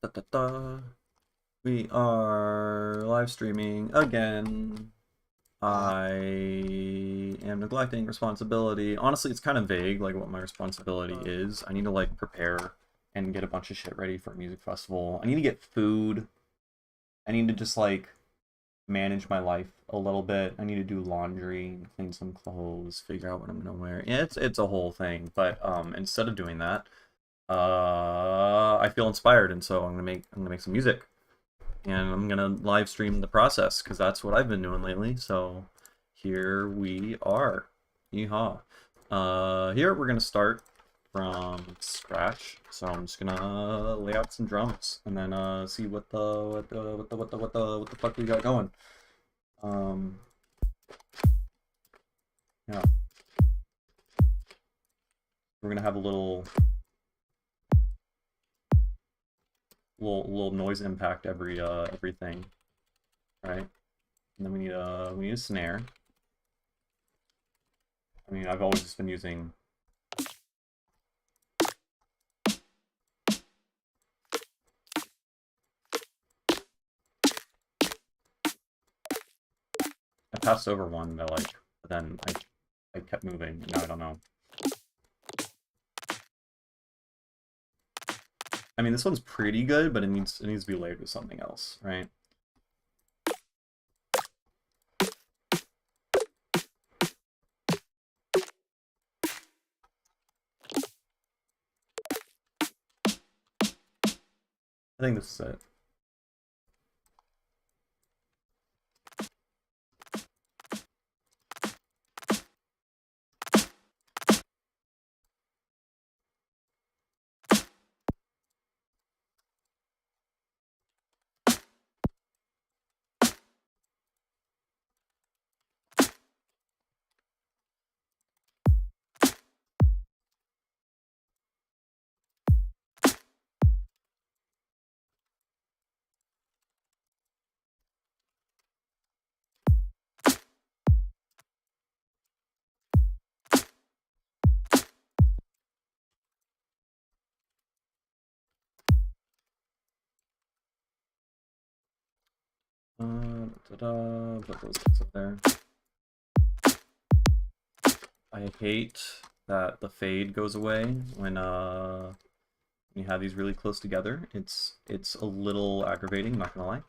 Da, da, da. We are live streaming again. I am neglecting responsibility. Honestly, it's kind of vague, like what my responsibility is. I need to like prepare and get a bunch of shit ready for a music festival. I need to get food. I need to just like manage my life a little bit. I need to do laundry, clean some clothes, figure out what I'm gonna wear. Yeah, it's a whole thing. But instead of doing that, I feel inspired, and so I'm gonna make some music, and I'm gonna live stream the process because that's what I've been doing lately. So here we are. Yeehaw. Here we're gonna start from scratch. So I'm just gonna lay out some drums and then see what the fuck we got going. Yeah, we're gonna have a little noise impact everything, right? And then we need a snare. I mean, I've always just been using I passed over one that like, but then I kept moving, and now I don't know. I mean, this one's pretty good, but it needs to be layered with something else, right? I think this is it. Put those things up there. I hate that the fade goes away when you have these really close together. It's a little aggravating, not gonna lie.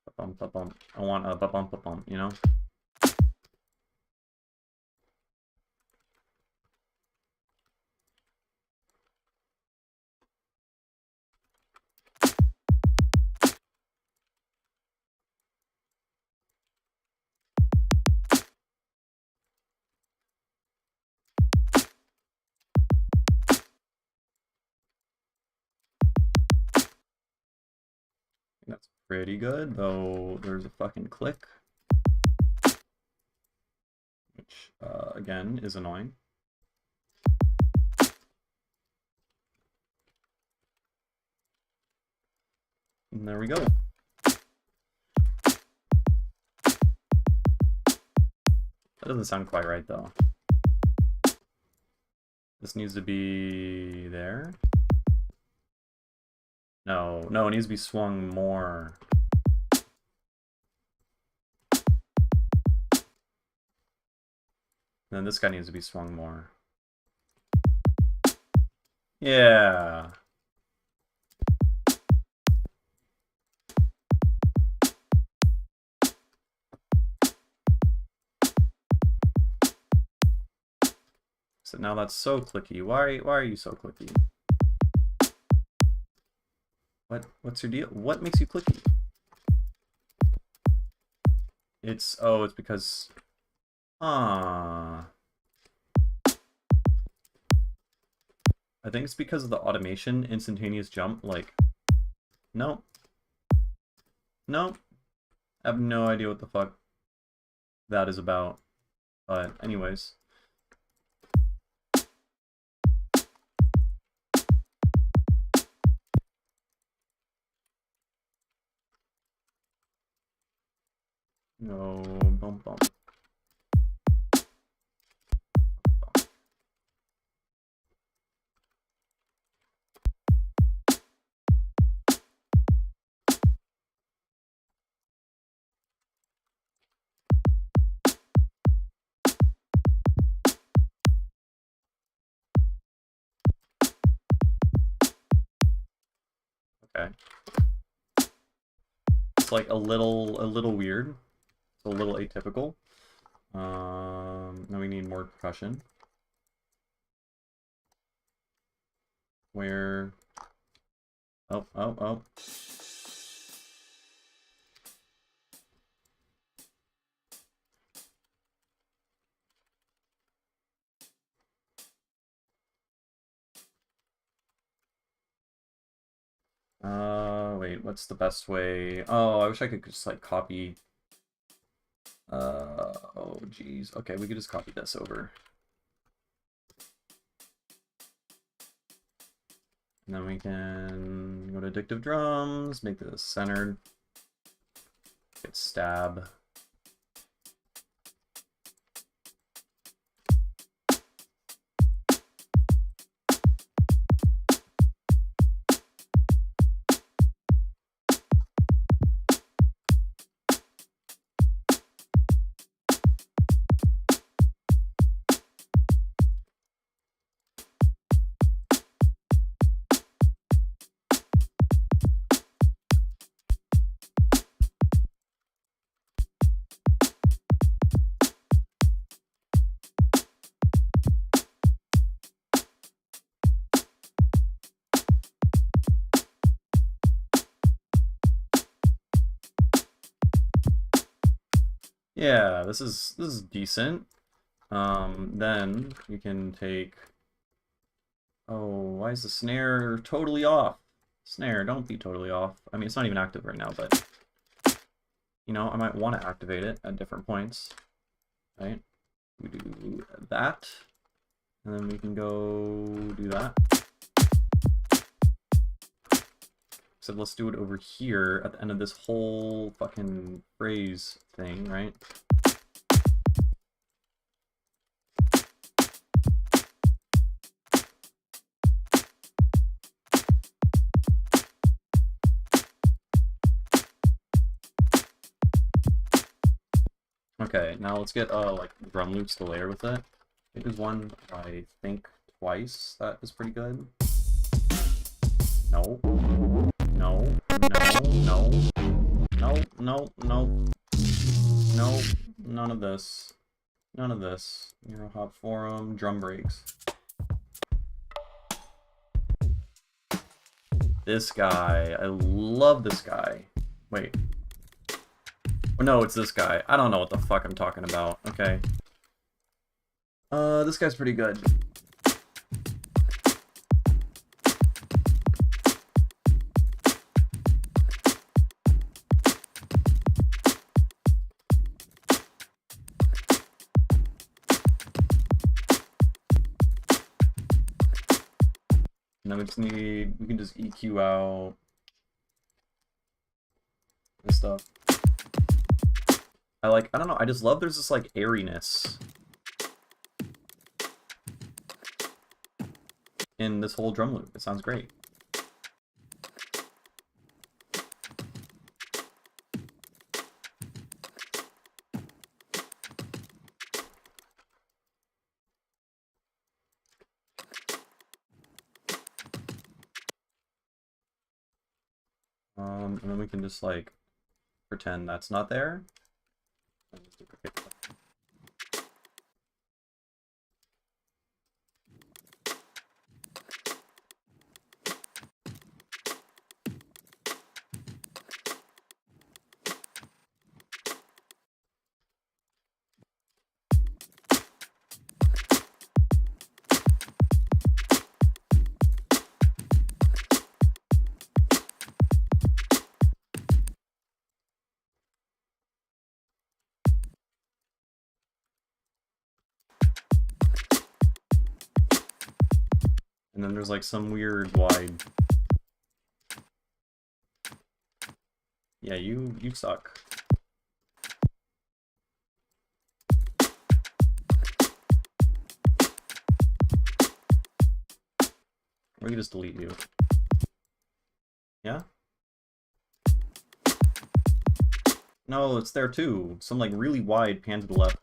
Ba-bum, ba-bum. I want a ba-bum, ba-bum, you know? That's pretty good, though there's a fucking click, which, again, is annoying. And there we go. That doesn't sound quite right, though. This needs to be there. No, no, it needs to be swung more. And then this guy needs to be swung more. Yeah. So now that's so clicky. Why are you so clicky? What's your deal? What makes you clicky? It's because I think it's because of the automation, instantaneous jump, like no. No. I have no idea what the fuck that is about. But anyways. No, bump bump. Okay. It's like a little weird. It's a little atypical. Now we need more percussion. Where... Oh, oh, oh. Wait, what's the best way? Oh, I wish I could just, like, copy... oh, geez. Okay, we could just copy this over. And then we can go to Addictive Drums, make this centered. Get stab. Yeah, this is decent. Then you can take... Oh, why is the snare totally off? Snare, don't be totally off. I mean, it's not even active right now, but... You know, I might want to activate it at different points. Right? We do that. And then we can go do that. So let's do it over here at the end of this whole fucking phrase thing, right? Okay, now let's get like drum loops to layer with it. I think there's one, I think, twice that is pretty good. No. No. No. No. No. No. No. None of this. None of this. Eurohop Forum, drum breaks. This guy. I love this guy. Wait. Oh, no, it's this guy. I don't know what the fuck I'm talking about. Okay. This guy's pretty good. And then we just need, we can just EQ out this stuff. I don't know, I just love there's this like airiness in this whole drum loop. It sounds great. And then we can just like pretend that's not there. And just duplicate that. And then there's like some weird wide. Yeah, you suck. We can just delete you. Yeah? No, it's there too. Some like really wide pan to the left.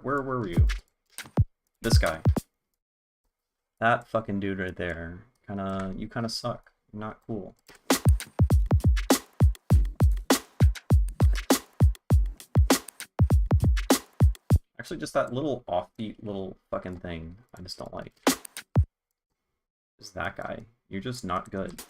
Where were you? This guy. That fucking dude right there. You kinda suck. Not cool. Actually, just that little offbeat little fucking thing I just don't like. Is that guy. You're just not good.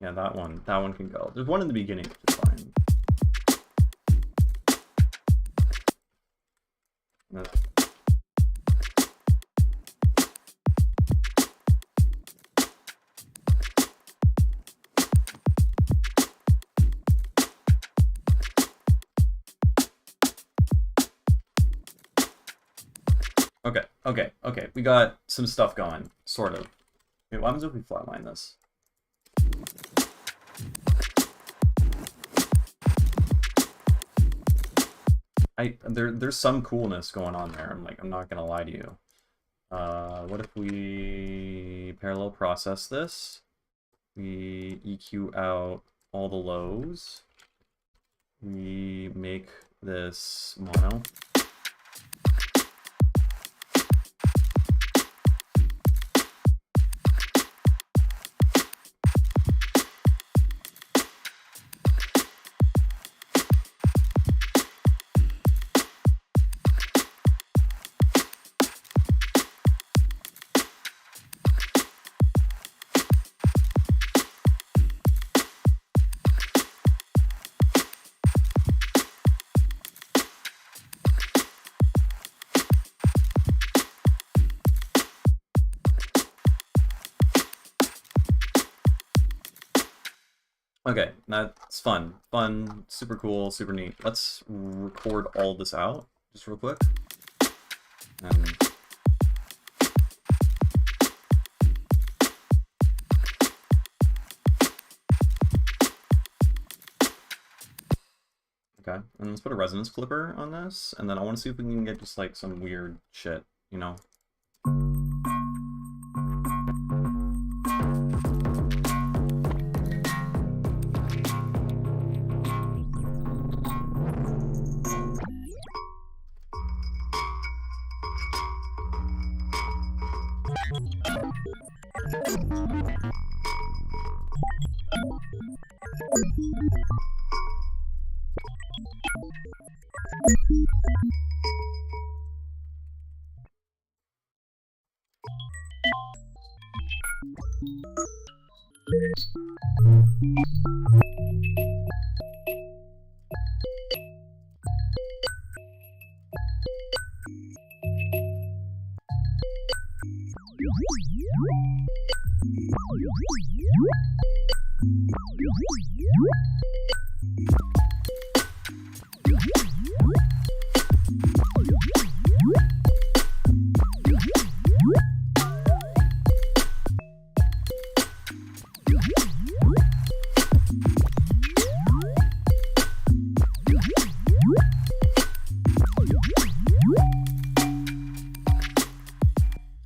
Yeah, that one can go. There's one in the beginning, which is fine. Okay. We got some stuff going, sort of. Wait, what happens if we flatline this? There's some coolness going on there. I'm not gonna lie to you. What if we parallel process this? We EQ out all the lows. We make this mono. Okay, that's fun. Fun, super cool, super neat. Let's record all this out, just real quick. And okay, and let's put a resonance clipper on this, and then I want to see if we can get just like some weird shit, you know?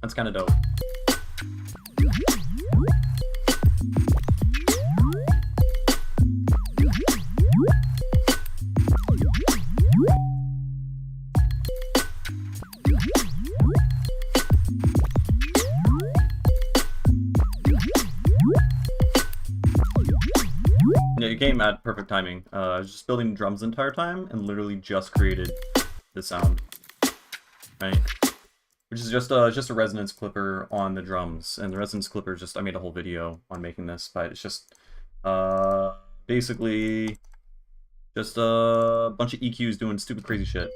That's kind of dope. Yeah, you came at perfect timing. I was just building drums the entire time and literally just created the sound, right? Which is just a resonance clipper on the drums, and the resonance clipper is just, I made a whole video on making this, but it's just basically just a bunch of EQs doing stupid crazy shit.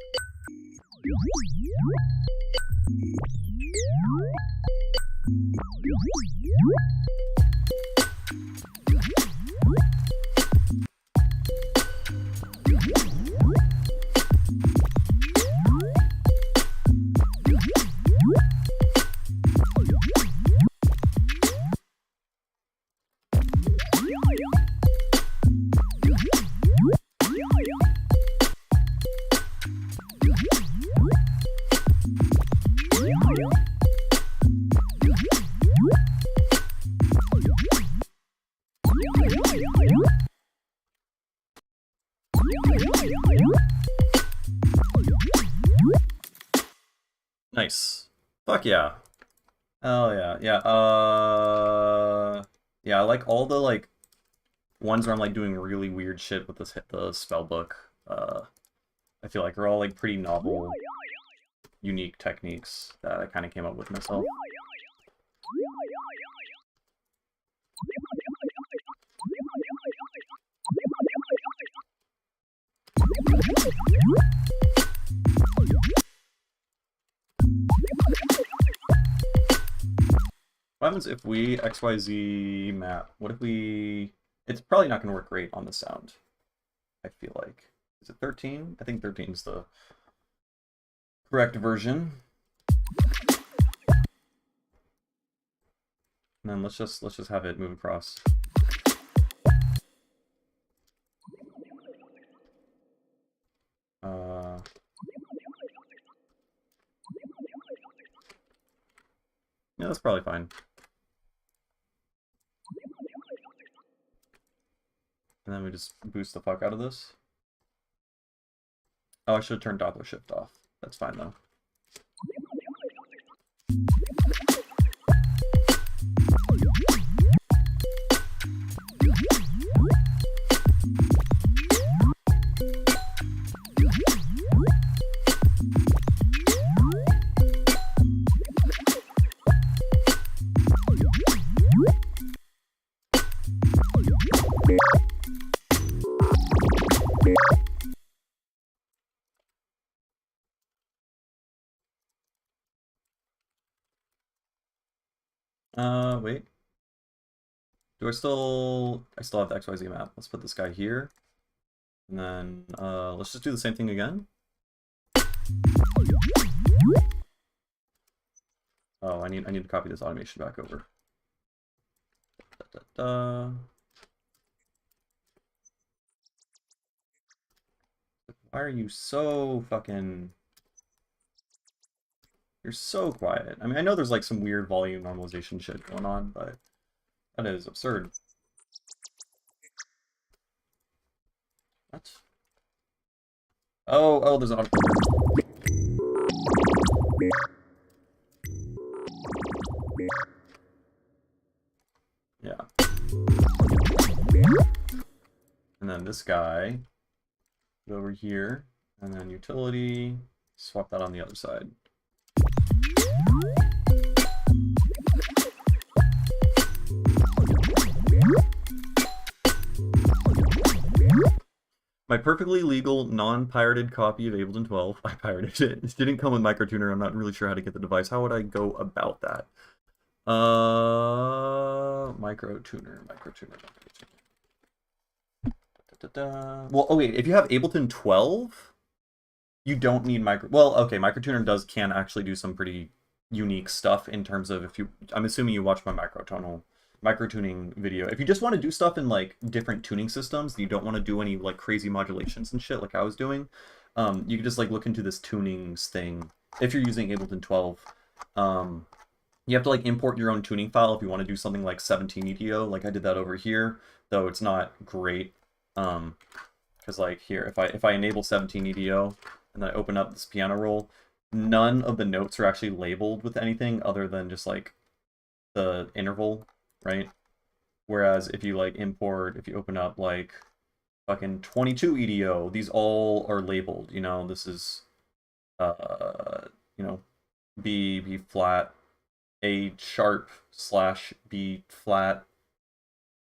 Nice. Fuck yeah. Oh yeah, yeah. Yeah, I like all the like ones where I'm like doing really weird shit with the spell book. I feel like are all like pretty novel, unique techniques that I kind of came up with myself. What happens if we XYZ map? What if we... It's probably not going to work great on the sound, I feel like. Is it 13? I think 13 is the correct version. And then let's just have it move across. Yeah, that's probably fine. And then we just boost the fuck out of this. Oh, I should have turned Doppler shift off. That's fine though. Wait. Do I still have the XYZ map. Let's put this guy here. And then, let's just do the same thing again. Oh, I need to copy this automation back over. Why are you so fucking... You're so quiet. I mean, I know there's like some weird volume normalization shit going on, but that is absurd. What? Oh, there's an auto. Yeah. And then this guy, go over here, and then utility, swap that on the other side. My perfectly legal, non-pirated copy of Ableton 12, I pirated it. It didn't come with Microtuner. I'm not really sure how to get the device. How would I go about that? Microtuner. Well, oh wait, if you have Ableton 12, you don't need Well, okay, Microtuner can actually do some pretty unique stuff in terms of I'm assuming you watch my microtuning video. If you just want to do stuff in like different tuning systems, you don't want to do any like crazy modulations and shit like I was doing, you can just like look into this tunings thing. If you're using Ableton 12, you have to like import your own tuning file if you want to do something like 17 EDO. Like I did that over here, though it's not great. Because like here, if I enable 17 EDO and then I open up this piano roll, none of the notes are actually labeled with anything other than just like the interval, right? Whereas if you like if you open up like fucking 22 EDO, these all are labeled, you know, this is you know, B flat, A sharp / B flat,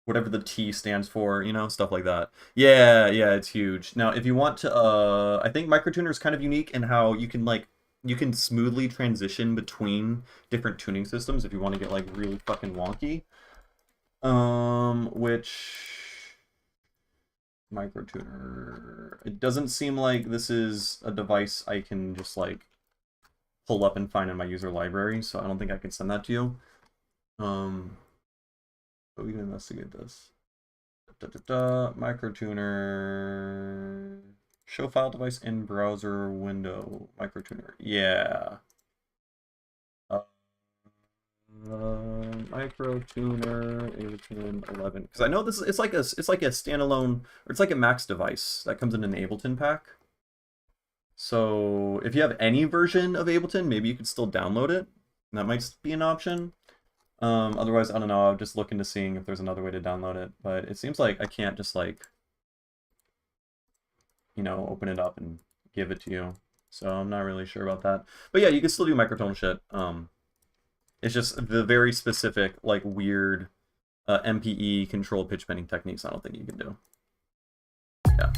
whatever the T stands for, you know, stuff like that. Yeah, it's huge. Now, if you want to, I think Microtuner is kind of unique in how you can smoothly transition between different tuning systems if you want to get like really fucking wonky. Which Microtuner, it doesn't seem like this is a device I can just like pull up and find in my user library, so I don't think I can send that to you. But we can investigate this. Microtuner. Show file device in browser window. Microtuner. Yeah. Microtuner Ableton 11. Because I know it's like a standalone, or it's like a Max device that comes in an Ableton pack. So if you have any version of Ableton, maybe you could still download it. That might be an option. Otherwise, I don't know. I'm just looking to seeing if there's another way to download it. But it seems like I can't just like, you know, open it up and give it to you. So I'm not really sure about that. But yeah, you can still do microtone shit. It's just the very specific, like, weird MPE control pitch bending techniques I don't think you can do. Yeah.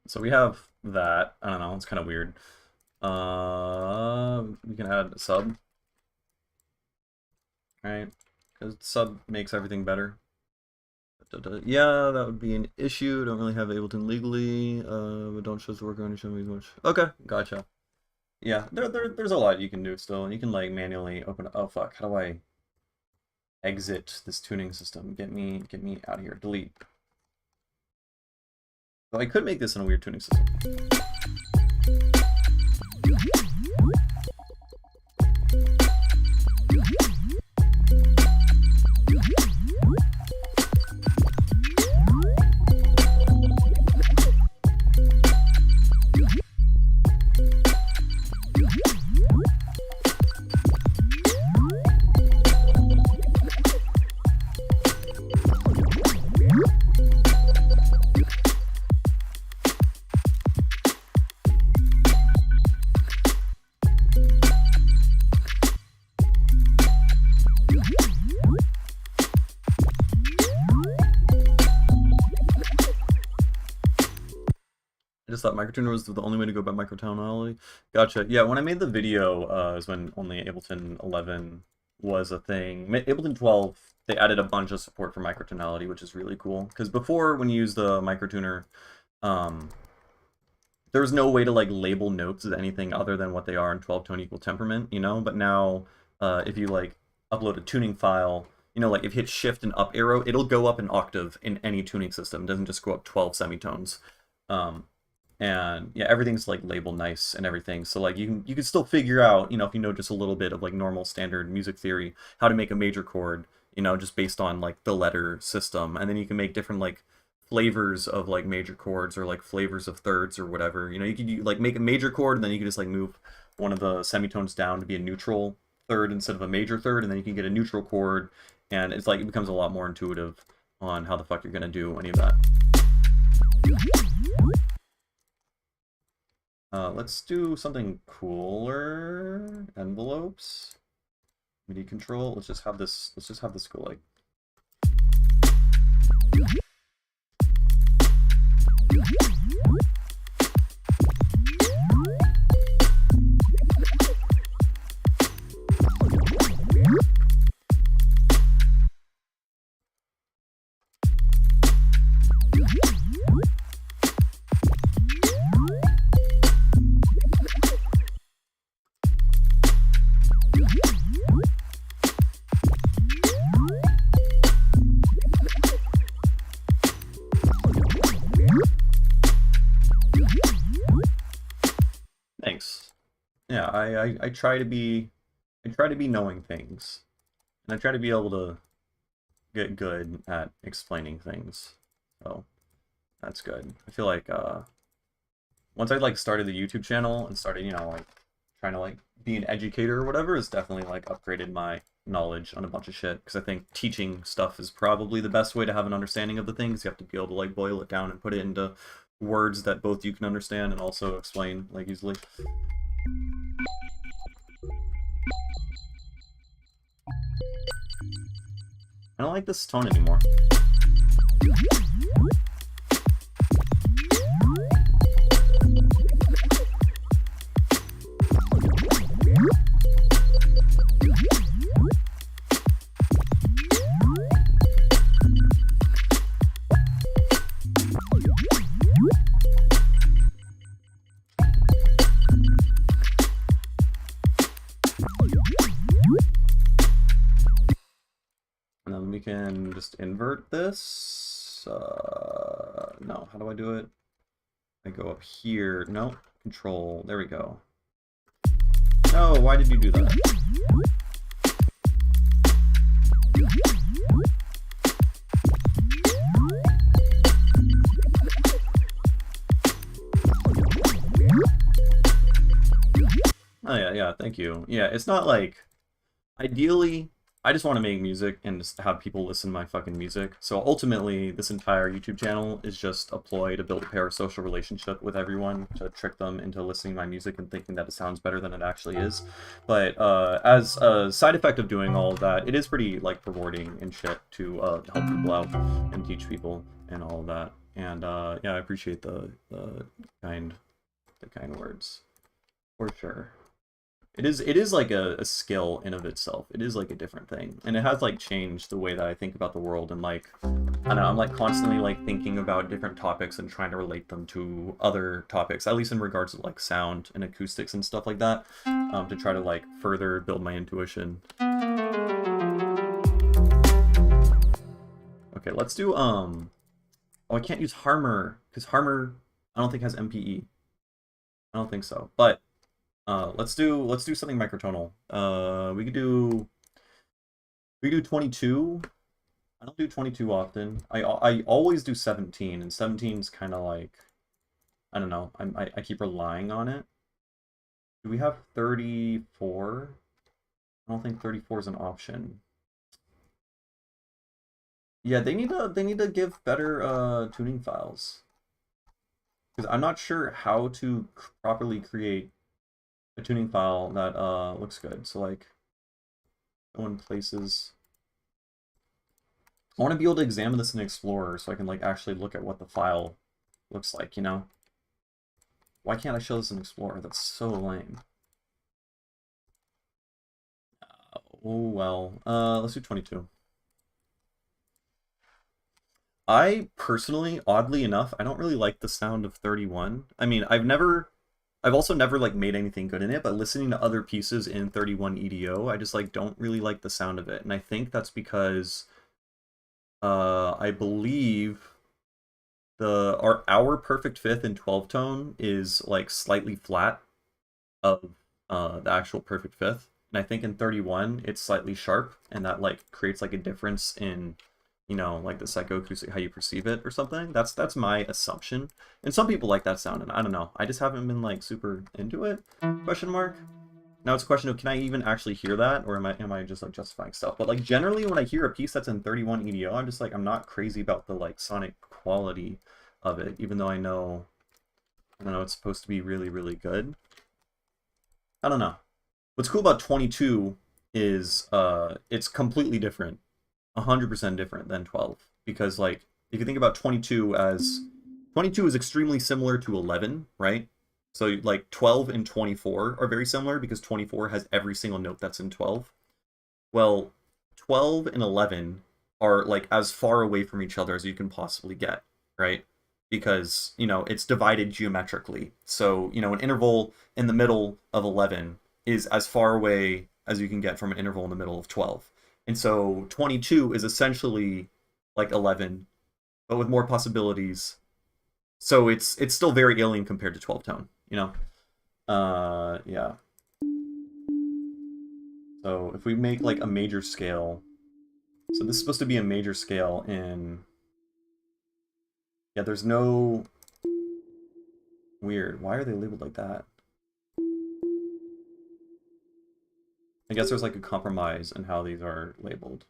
So we have that. I don't know, it's kind of weird. We can add a sub. Right? Because sub makes everything better. Yeah, that would be an issue. Don't really have Ableton legally, but don't show the work on show me as much. Okay, gotcha. Yeah, there's a lot you can do still. You can like manually open. Oh fuck! How do I exit this tuning system? Get me out of here. Delete. So I could make this in a weird tuning system. I just thought microtuner was the only way to go by microtonality. Gotcha. Yeah, when I made the video is when only Ableton 11 was a thing. Ableton 12, they added a bunch of support for microtonality, which is really cool. Because before, when you use the microtuner, there was no way to like label notes as anything other than what they are in 12-tone equal temperament, you know? But now, if you like upload a tuning file, you know, like if you hit shift and up arrow, it'll go up an octave in any tuning system. It doesn't just go up 12 semitones. And yeah, everything's like labeled nice and everything. So like you can still figure out, you know, if you know just a little bit of like normal standard music theory, how to make a major chord, you know, just based on like the letter system. And then you can make different like flavors of like major chords or like flavors of thirds or whatever. You know, you could like make a major chord and then you can just like move one of the semitones down to be a neutral third instead of a major third, and then you can get a neutral chord, and it's like it becomes a lot more intuitive on how the fuck you're gonna do any of that. Let's do something cooler. Envelopes. MIDI control. Let's just have this go like. Thanks. Yeah, I try to be knowing things, and I try to be able to get good at explaining things. So that's good. I feel like once I like started the YouTube channel and started, you know, like trying to like be an educator or whatever has definitely like upgraded my knowledge on a bunch of shit, because I think teaching stuff is probably the best way to have an understanding of the things. You have to be able to like boil it down and put it into words that both you can understand and also explain like easily. I don't like this tone anymore. And then we can just invert this. No, how do I do it? I go up here. No, control. There we go. No, why did you do that? Oh yeah, thank you. Yeah, it's not like... Ideally, I just want to make music and just have people listen to my fucking music. So ultimately, this entire YouTube channel is just a ploy to build a parasocial relationship with everyone, to trick them into listening to my music and thinking that it sounds better than it actually is. But as a side effect of doing all of that, it is pretty like rewarding and shit to help people out and teach people and all of that. And yeah, I appreciate the kind words for sure. It is like a skill in of itself. It is like a different thing. And it has like changed the way that I think about the world, and like, I don't know, I'm like constantly like thinking about different topics and trying to relate them to other topics, at least in regards to like sound and acoustics and stuff like that, to try to like further build my intuition. Okay, let's do, oh, I can't use Harmor, because Harmor, I don't think has MPE. I don't think so, but let's do something microtonal. We could do 22. I don't do 22 often. I always do 17, and 17's kind of like, I don't know. I keep relying on it. Do we have 34? I don't think 34 is an option. Yeah, they need to give better tuning files, because I'm not sure how to properly create a tuning file that looks good. So like, go in places. I want to be able to examine this in Explorer so I can like actually look at what the file looks like, you know? Why can't I show this in Explorer? That's so lame. Oh well. Let's do 22. I personally, oddly enough, I don't really like the sound of 31. I mean, I've also never like made anything good in it, but listening to other pieces in 31 EDO, I just like don't really like the sound of it. And I think that's because I believe our perfect fifth in 12 tone is like slightly flat of the actual perfect fifth. And I think in 31 it's slightly sharp, and that like creates like a difference in, you know, like the psychoacoustic, how you perceive it or something. That's my assumption. And some people like that sound, and I don't know. I just haven't been like super into it. Question mark. Now it's a question of, can I even actually hear that, or am I just like justifying stuff? But like generally when I hear a piece that's in 31 EDO, I'm just like, I'm not crazy about the like sonic quality of it, even though I know it's supposed to be really, really good. I don't know. What's cool about 22 is it's completely different. 100% different than 12, because like if you think about 22 as 22 is extremely similar to 11, right? So like 12 and 24 are very similar because 24 has every single note that's in 12. Well, 12 and 11 are like as far away from each other as you can possibly get, right? Because, you know, it's divided geometrically. So, you know, an interval in the middle of 11 is as far away as you can get from an interval in the middle of 12. And so 22 is essentially like 11, but with more possibilities. So it's still very alien compared to 12 tone, you know? Yeah. So if we make like a major scale, so this is supposed to be a major scale in, yeah, there's no, weird, why are they labeled like that? I guess there's like a compromise in how these are labeled.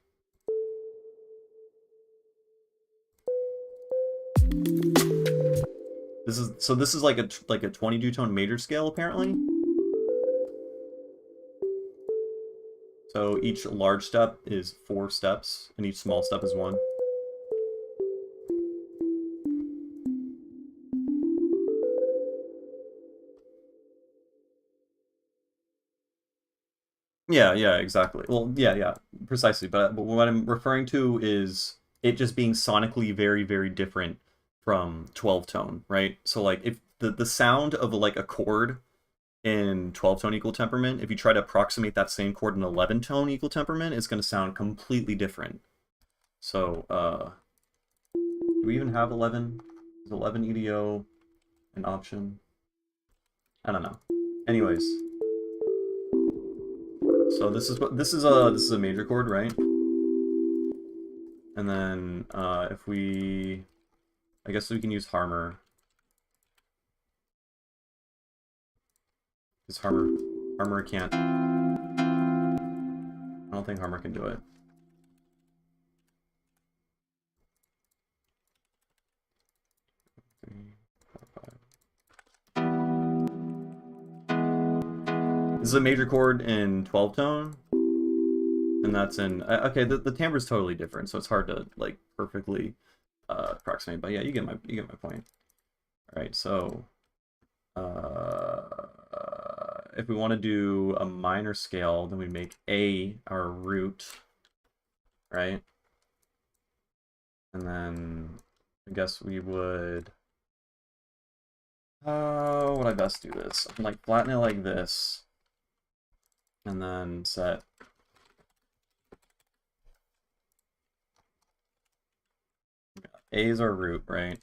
This is like a 22 tone major scale apparently. So each large step is 4 steps, and each small step is 1. Yeah, exactly. Well, yeah, precisely. But what I'm referring to is it just being sonically very, very different from 12 tone, right? So like if the sound of like a chord in 12 tone equal temperament, if you try to approximate that same chord in 11 tone equal temperament, it's going to sound completely different. So do we even have 11? Is 11 EDO an option? I don't know. Anyways, so this is a major chord, right? And then if we, I guess we can use Harmor. Because Harmor can't. I don't think Harmor can do it. This is a major chord in 12 tone, and that's in okay. The timbre is totally different, so it's hard to like perfectly approximate. But yeah, you get my point. All right, so if we want to do a minor scale, then we make A our root, right? And then I guess we would. How would I best do this? I can like flatten it like this. And then set A is our root, right?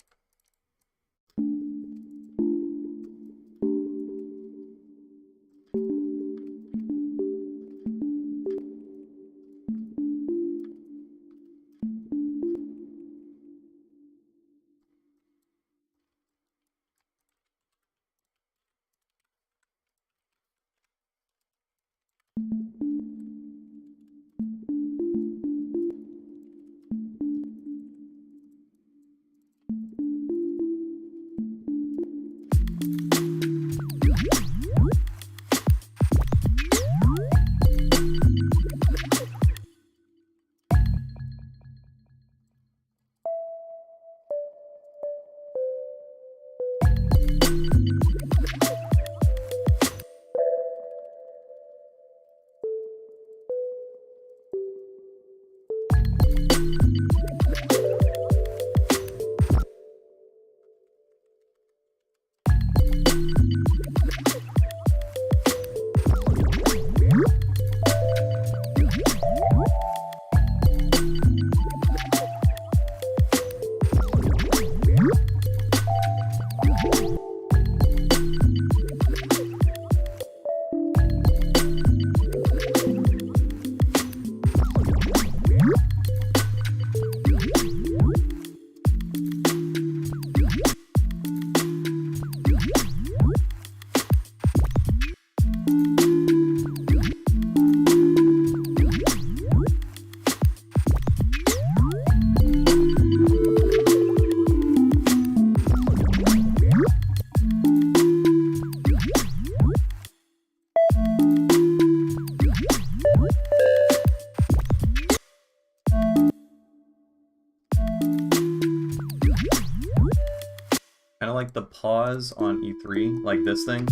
Kind of like the pause on E3, like this thing.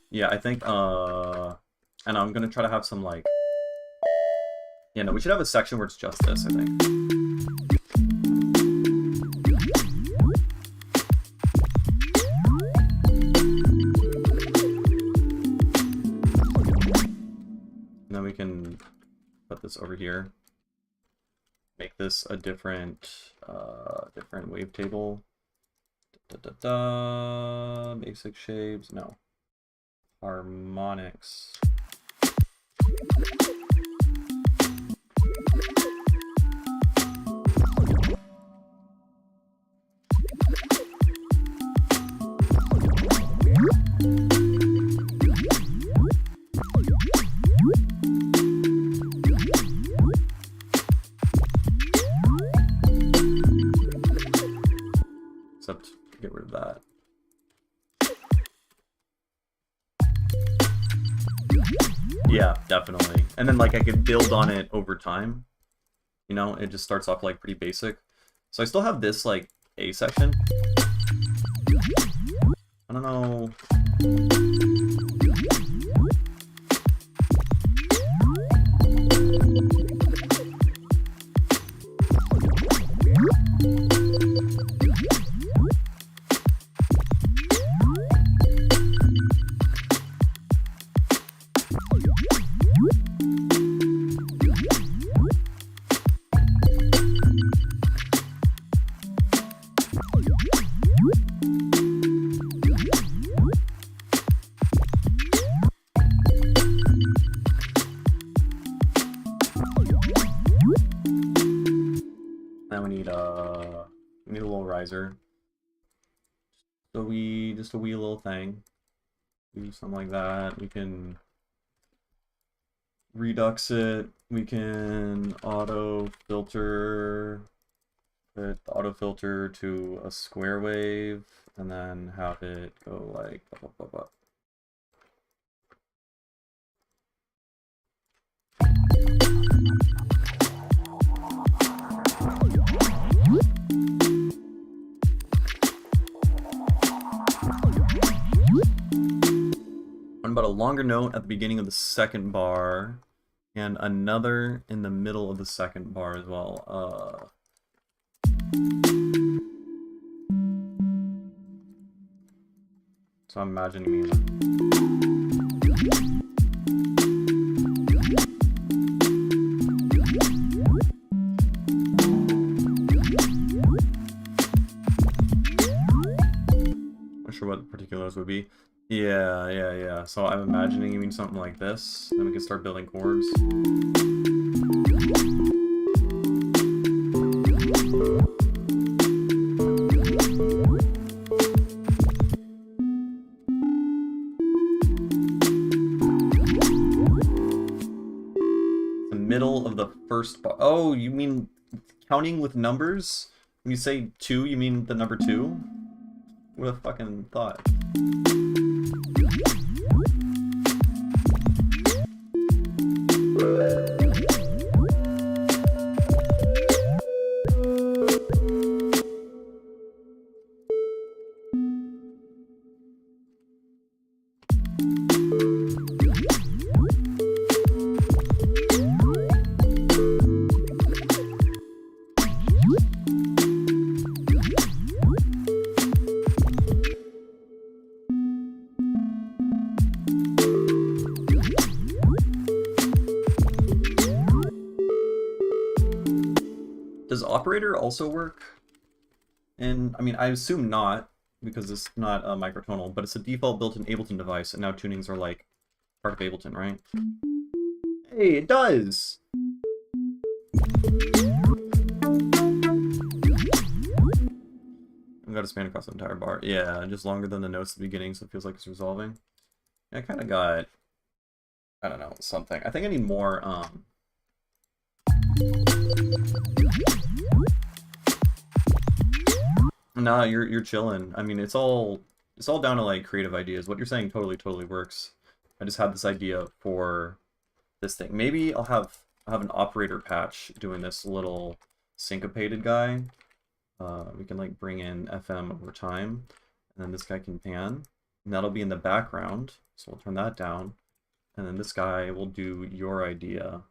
Yeah, I think, and I'm gonna try to have some like, yeah, no, we should have a section where it's just this, I think. And then we can put this over here. Make this a different wavetable. Basic shapes, no. Harmonics. of that. Yeah, definitely. And then like I could build on it over time. You know, it just starts off like pretty basic. So I still have this like A section. I don't know. Now we need a little riser. So just a wee little thing. Do something like that. We can redux it. We can auto filter, put the auto filter to a square wave, and then have it go like blah, blah, blah, blah. What about a longer note at the beginning of the second bar, and another in the middle of the second bar as well? So I'm imagining me. Not sure what the particulars would be. Yeah. So I'm imagining you mean something like this. Then we can start building chords. The middle of the first bar. Oh, you mean counting with numbers? When you say 2, you mean the number 2? What a fucking thought. Does operator also work? And I mean, I assume not, because it's not a microtonal, but it's a default built-in Ableton device, and now tunings are like part of Ableton, right? Hey, it does! I've got to span across the entire bar. Yeah, just longer than the notes at the beginning, so it feels like it's resolving. I kind of got, I don't know, something. I think I need more, Nah, you're chilling. I mean, it's all down to like creative ideas. What you're saying totally works. I just had this idea for this thing. Maybe I'll have an operator patch doing this little syncopated guy. We can like bring in FM over time, and then this guy can pan, and that'll be in the background. So we'll turn that down, and then this guy will do your idea.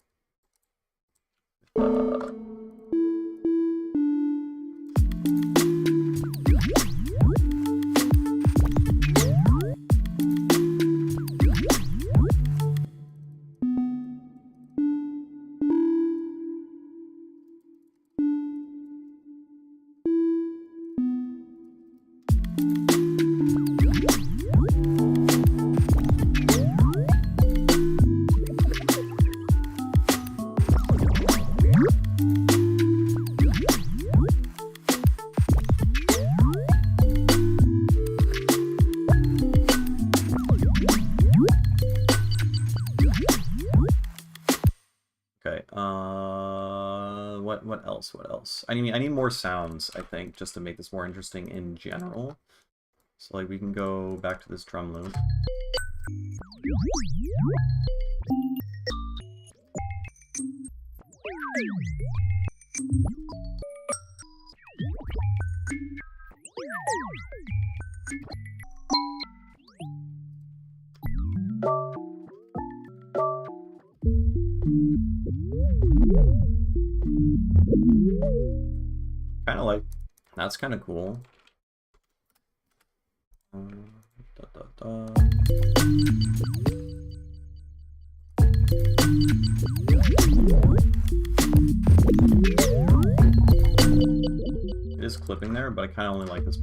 Okay, what else? I need more sounds, I think, just to make this more interesting in general. So like we can go back to this drum loop. Kind of like, that's kind of cool. It is clipping there, but I kind of only like this.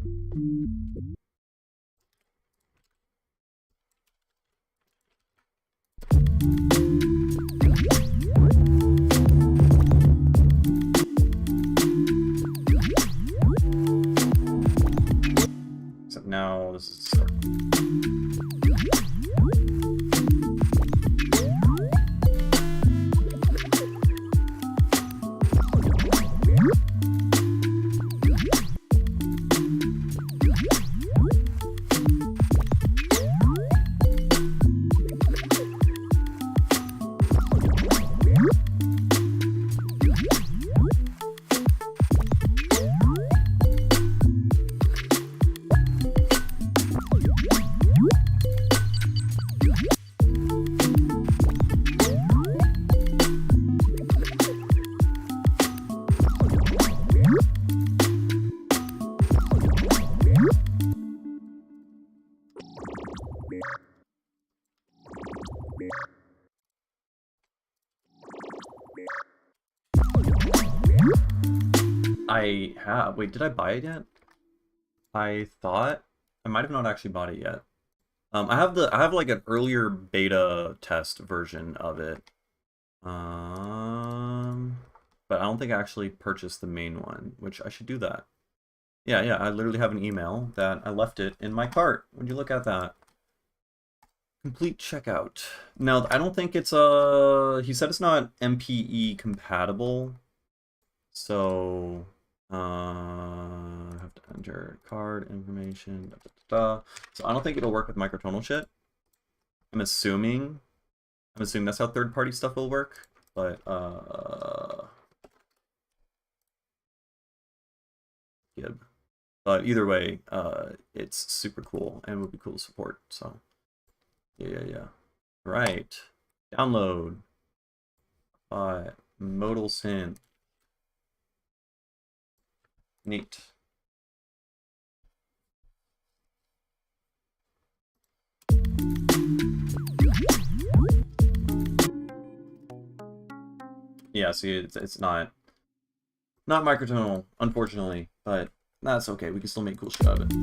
Except now this is start. I have. Wait, did I buy it yet? I thought I might have not actually bought it yet. I have like an earlier beta test version of it. But I don't think I actually purchased the main one, which I should do that. Yeah, I literally have an email that I left it in my cart. Would you look at that? Complete checkout. Now, I don't think it's he said it's not MPE compatible. So I have to enter card information. So I don't think it'll work with microtonal shit. I'm assuming that's how third-party stuff will work, but yeah. But either way, it's super cool and would be cool to support. So yeah. Right. Download. Modal synth. Neat. Yeah, see, it's not microtonal, unfortunately, but that's okay. We can still make cool shit out of it.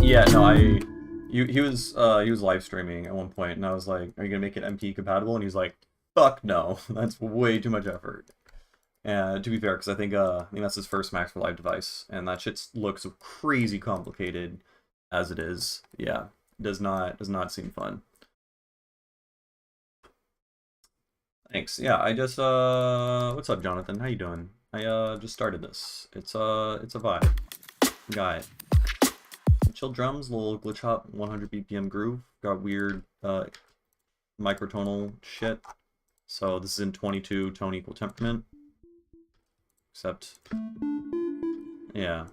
Yeah, no, he was live streaming at one point, and I was like, "Are you gonna make it MP compatible?" And he's like, "Fuck no, that's way too much effort." And to be fair, because I think that's his first Max for Live device, and that shit looks crazy complicated as it is. Yeah, does not seem fun. Thanks. Yeah, I just what's up, Jonathan? How you doing? I just started this. It's a vibe. Got it. Chill drums, little glitch hop, 100 BPM groove. Got weird microtonal shit. So this is in 22 tone equal temperament. Except, yeah.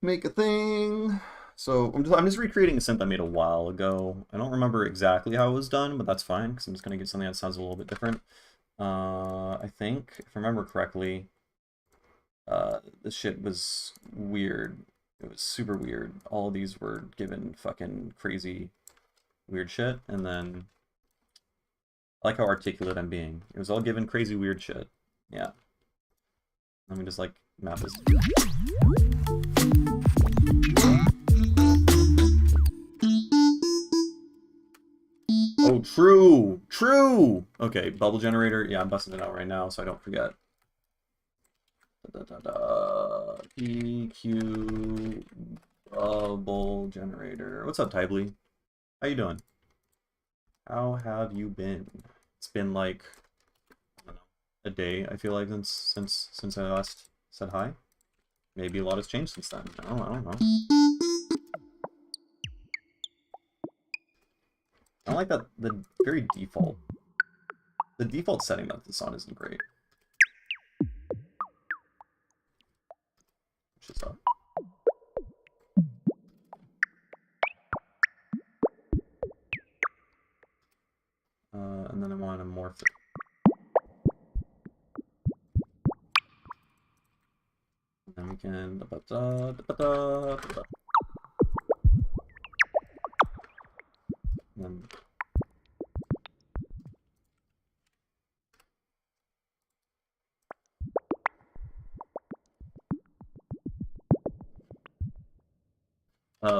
make a thing. So I'm just recreating a synth I made a while ago. I don't remember exactly how it was done, but that's fine because I'm just gonna get something that sounds a little bit different. I think if I remember correctly, this shit was weird. It was super weird. All of these were given fucking crazy weird shit, and then I like how articulate I'm being. It was all given crazy weird shit. Yeah. Let me just like map this. Oh, true! True! Okay, bubble generator. Yeah, I'm busting it out right now so I don't forget. PQ bubble generator. What's up, Tyblee? How you doing? How have you been? It's been like, I don't know, a day, I feel like, since I last said hi. Maybe a lot has changed since then. I don't know. I don't like that the very default. The default setting that this on isn't great. Which is up. And then I want to morph it. And then we can then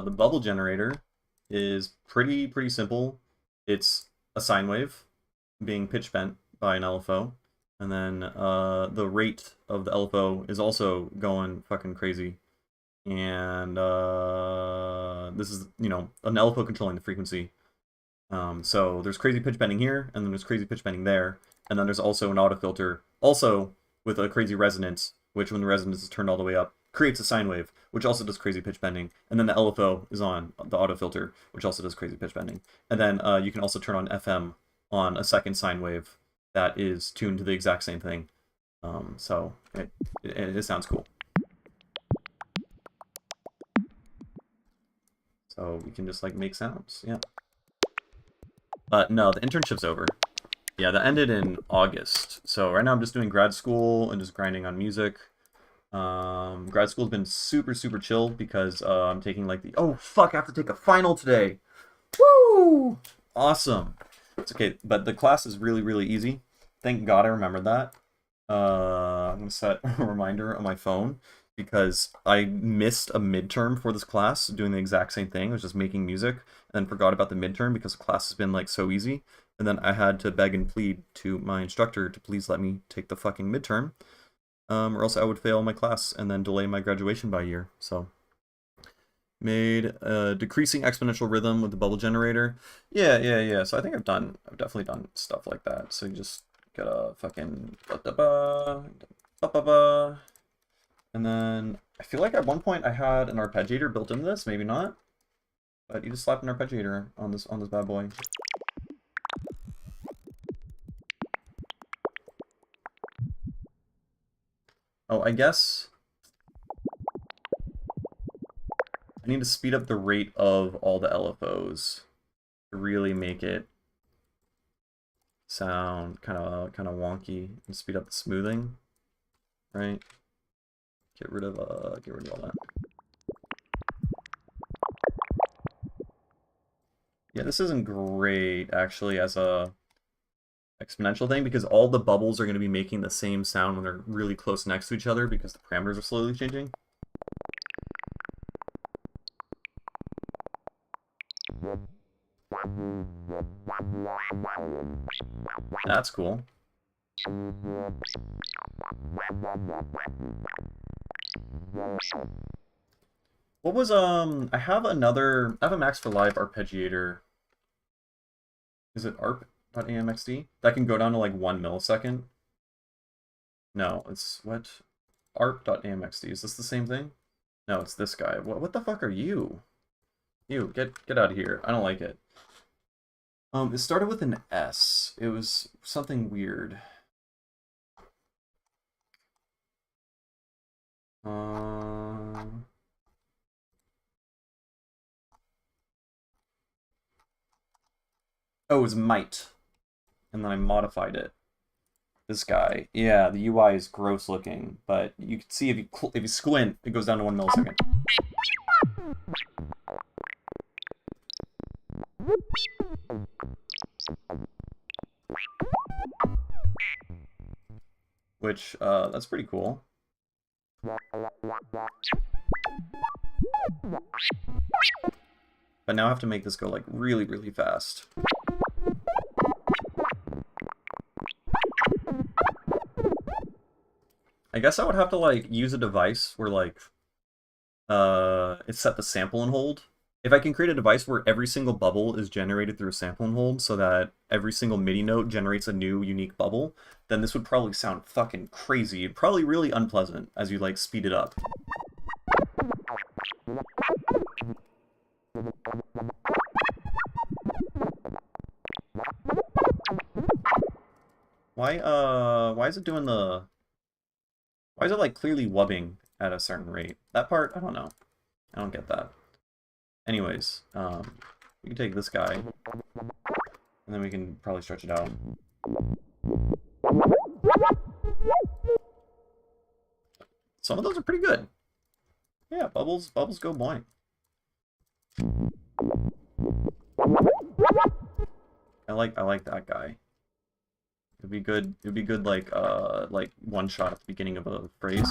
the bubble generator is pretty simple. It's a sine wave being pitch bent by an LFO, and then the rate of the LFO is also going fucking crazy. And this is, you know, an LFO controlling the frequency. So there's crazy pitch bending here, and then there's crazy pitch bending there, and then there's also an auto filter, also with a crazy resonance, which when the resonance is turned all the way up, creates a sine wave, which also does crazy pitch bending. And then the LFO is on the auto filter, which also does crazy pitch bending. And then you can also turn on FM on a second sine wave that is tuned to the exact same thing. So it sounds cool. So we can just like make sounds, yeah. But no, the internship's over. Yeah, that ended in August. So right now I'm just doing grad school and just grinding on music. Grad school's been super chill because I'm taking like the oh fuck, I have to take a final today. Woo! Awesome. It's okay, but the class is really easy. Thank God I remembered that. I'm gonna set a reminder on my phone because I missed a midterm for this class doing the exact same thing. I was just making music and then forgot about the midterm because the class has been like so easy. And then I had to beg and plead to my instructor to please let me take the fucking midterm, or else I would fail my class and then delay my graduation by a year. So made a decreasing exponential rhythm with the bubble generator. Yeah. So I think I've definitely done stuff like that. So you just gotta fucking and then I feel like at one point I had an arpeggiator built into this, maybe not. But you just slap an arpeggiator on this bad boy. Oh, I guess I need to speed up the rate of all the LFOs to really make it sound kind of wonky and speed up the smoothing, right? Get rid of all that. Yeah, this isn't great actually as a exponential thing because all the bubbles are going to be making the same sound when they're really close next to each other because the parameters are slowly changing. That's cool. What was I have a Max for Live arpeggiator. Is it arp.amxd? That can go down to like 1 millisecond. No, it's what? Arp.amxd. Is this the same thing? No, it's this guy. What the fuck are you? You, get out of here. I don't like it. It started with an S. It was something weird. Oh, it was might. And then I modified it. This guy. Yeah, the UI is gross looking, but you can see if you squint, it goes down to 1 millisecond. Which, that's pretty cool. But now I have to make this go, like, really, really fast. I guess I would have to, like, use a device where, like, it's set to sample and hold. If I can create a device where every single bubble is generated through a sample and hold so that every single MIDI note generates a new unique bubble, then this would probably sound fucking crazy. Probably really unpleasant as you, like, speed it up. Why is it doing the... Why is it, like, clearly wubbing at a certain rate? That part, I don't know. I don't get that. Anyways, we can take this guy, and then we can probably stretch it out. Some of those are pretty good. Yeah, bubbles go boing. I like that guy. It'd be good like one shot at the beginning of a phrase.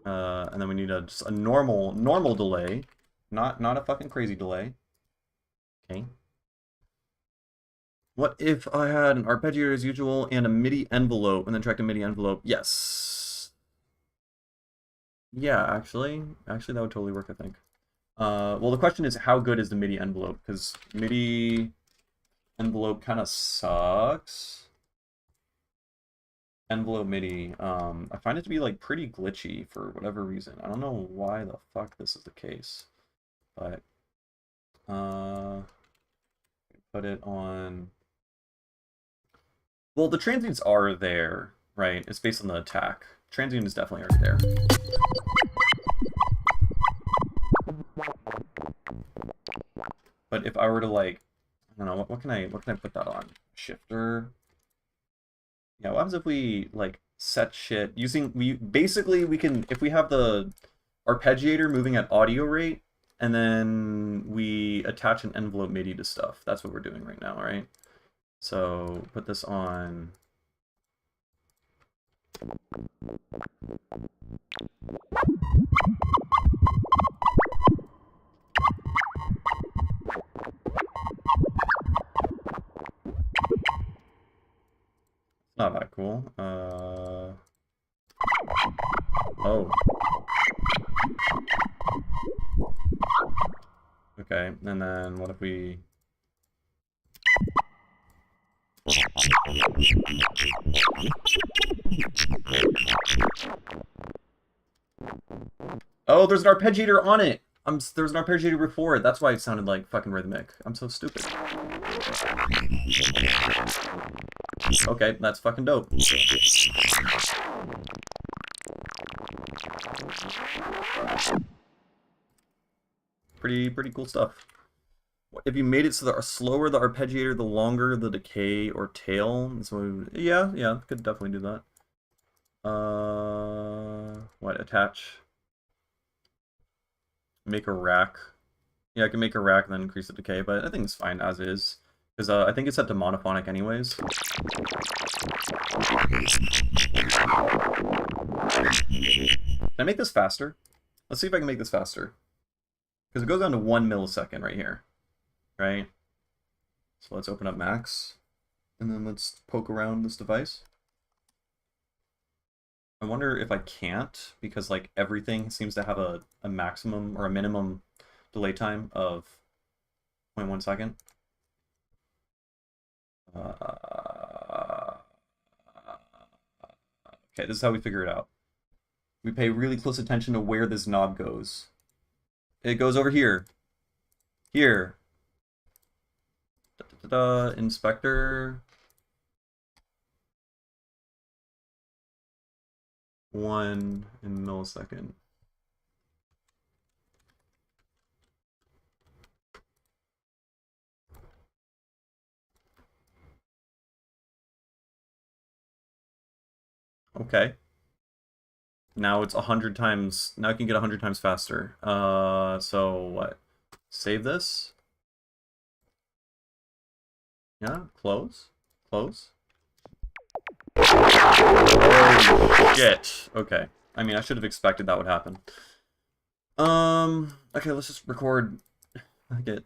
And then we need just a normal delay, not a fucking crazy delay. Okay. What if I had an arpeggiator as usual and a MIDI envelope and then tracked a MIDI envelope? Yes. Yeah, actually that would totally work, I think. Well, the question is, how good is the MIDI envelope? Because MIDI envelope kind of sucks. Envelope MIDI, I find it to be, like, pretty glitchy for whatever reason. I don't know why the fuck this is the case, but put it on. Well, the transients are there, right? It's based on the attack. Transient is definitely already there. But if I were to, like, I don't know, what can I put that on? Shifter. Yeah, what happens if we, like, set shit using we can, if we have the arpeggiator moving at audio rate and then we attach an envelope MIDI to stuff. That's what we're doing right now, right? So put this on. Not that cool. Oh. Okay, and then what if we... Oh, there's an arpeggiator on it! There's an arpeggiator before it. That's why it sounded like fucking rhythmic. I'm so stupid. Okay, that's fucking dope. Pretty cool stuff. If you made it so the slower the arpeggiator, the longer the decay or tail. So yeah, could definitely do that. What, attach? Make a rack. Yeah, I can make a rack and then increase the decay, but I think it's fine as is. Because I think it's set to monophonic anyways. Can I make this faster? Let's see if I can make this faster. Because it goes down to 1 millisecond right here. Right? So let's open up Max. And then let's poke around this device. I wonder if I can't, because, like, everything seems to have a maximum or a minimum delay time of 0.1 second. Okay, this is how we figure it out. We pay really close attention to where this knob goes. It goes over here. Here. Inspector. 1 in millisecond. Okay. Now it's 100 times. Now I can get 100 times faster. So what? Save this. Yeah, close. Close. Oh, shit. Okay. I mean, I should have expected that would happen. Okay, let's just record. I get.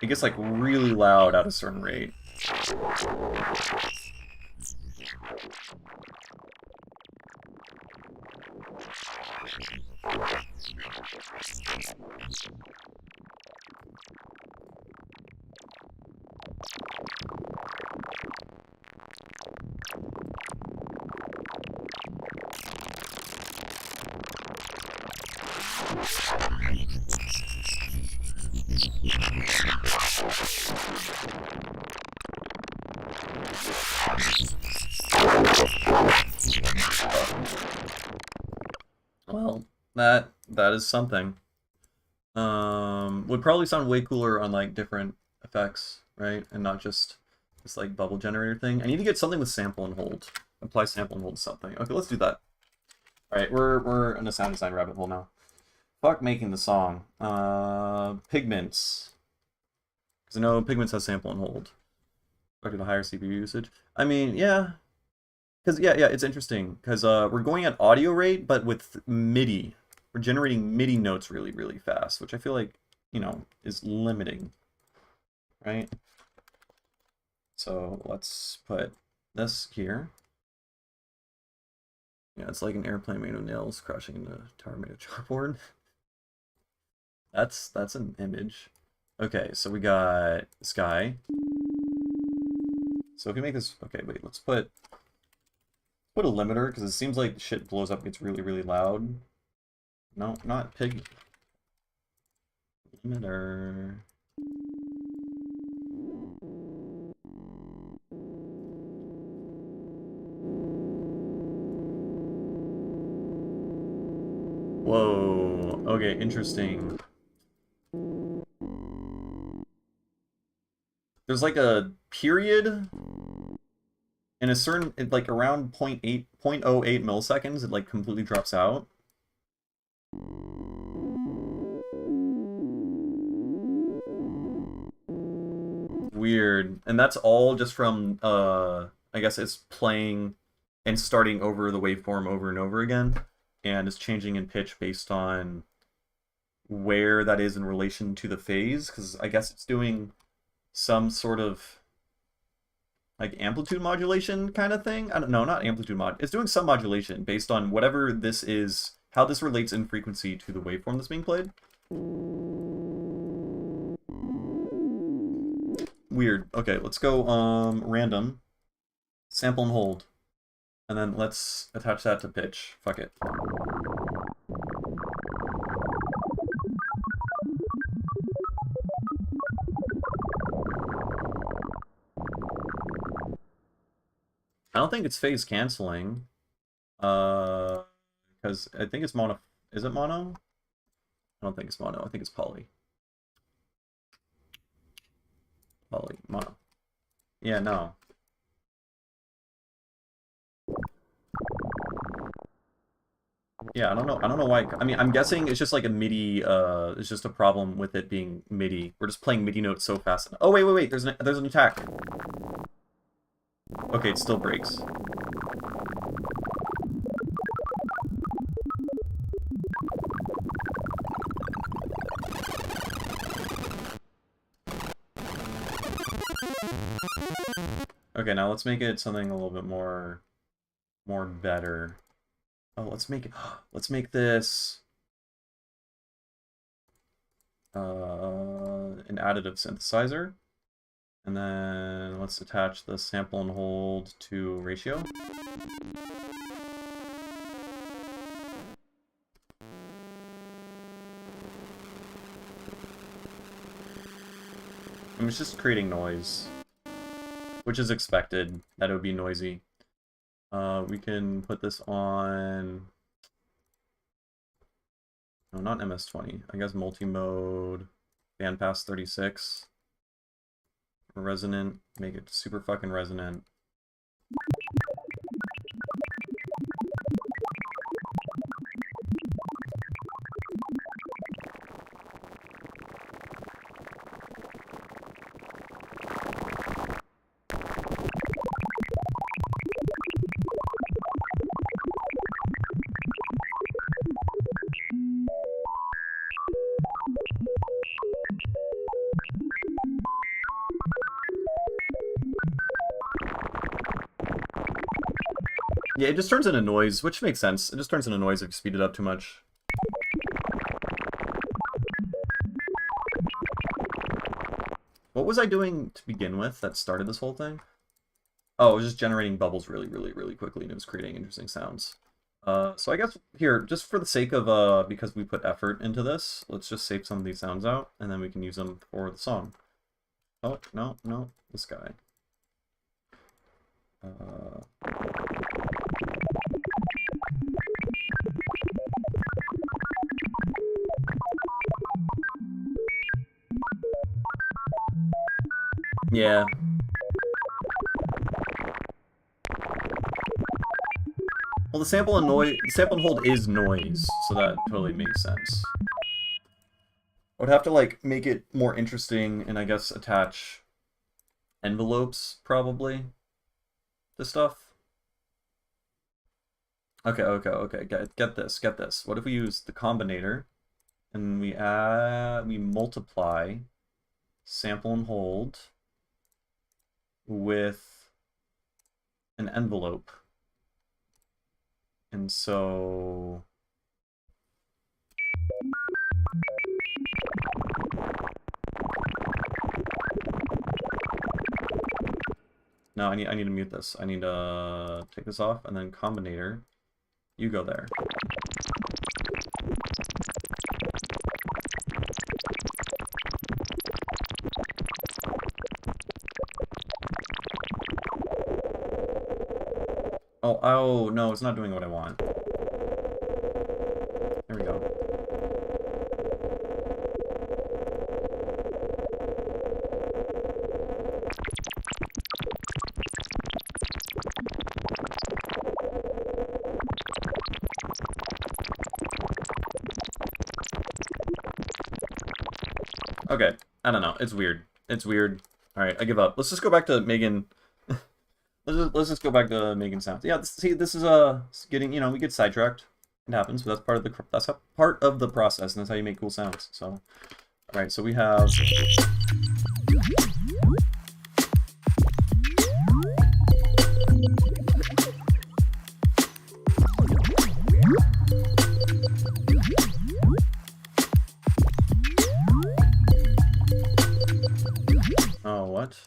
It gets like really loud at a certain rate. Well, that is something. Would probably sound way cooler on like different effects, right? And not just this like bubble generator thing. I need to get something with sample and hold. Apply sample and hold to something. Okay, let's do that. All right, we're in a sound design rabbit hole now. Fuck making the song. Pigments. Because I know Pigments has sample and hold. Due to higher CPU usage. I mean, yeah. Because, yeah, it's interesting. Because we're going at audio rate, but with MIDI. We're generating MIDI notes really, really fast, which I feel like, you know, is limiting. Right? So let's put this here. Yeah, it's like an airplane made of nails crashing into a tower made of chalkboard. That's an image. Okay, so we got sky. So if we make this, okay, wait, let's put a limiter because it seems like shit blows up, gets really, really loud. No, not pig. Limiter. Whoa. Okay, interesting. There's like a period in a certain, like around 0.08 milliseconds, it like completely drops out. Weird. And that's all just from, I guess it's playing and starting over the waveform over and over again. And it's changing in pitch based on where that is in relation to the phase. Because I guess it's doing some sort of like amplitude modulation kind of thing. I don't know, not amplitude mod. It's doing some modulation based on whatever this is, how this relates in frequency to the waveform that's being played. Weird. Okay, let's go random, sample and hold, and then let's attach that to pitch. Fuck it. I don't think it's phase canceling. Because I think it's mono. Is it mono? I don't think it's mono. I think it's poly. Poly. Mono. Yeah, no. Yeah, I don't know. I don't know why. I mean, I'm guessing it's just like a MIDI. It's just a problem with it being MIDI. We're just playing MIDI notes so fast. Oh wait. There's an attack. Okay, it still breaks. Okay, now let's make it something a little bit more better. Oh, let's make this an additive synthesizer. And then let's attach the sample and hold to ratio. And it's just creating noise, which is expected, that it would be noisy. We can put this on... No, not MS-20. I guess multi-mode, bandpass 36. Resonant, make it super fucking resonant. Yeah, it just turns into noise, which makes sense. It just turns into noise if you speed it up too much. What was I doing to begin with that started this whole thing? Oh, it was just generating bubbles really, really, really quickly, and it was creating interesting sounds. So I guess here, just for the sake of, because we put effort into this, let's just save some of these sounds out, and then we can use them for the song. Oh, no, no, this guy. Yeah. Well, the sample and hold is noise, so that totally makes sense. I would have to, like, make it more interesting and, I guess, attach envelopes, probably, to stuff. Okay. Get this. What if we use the combinator, and we multiply sample and hold with an envelope. And so... No, I need to mute this. I need to take this off, and then combinator. You go there. Oh, no, it's not doing what I want. There we go. Okay, I don't know. It's weird. It's weird. Alright, I give up. Let's just go back to Megan. Let's just go back to making sounds. Yeah, see, this is getting, you know, we get sidetracked. It happens, but that's part of the process, and that's how you make cool sounds. So, all right, so we have. Oh, what?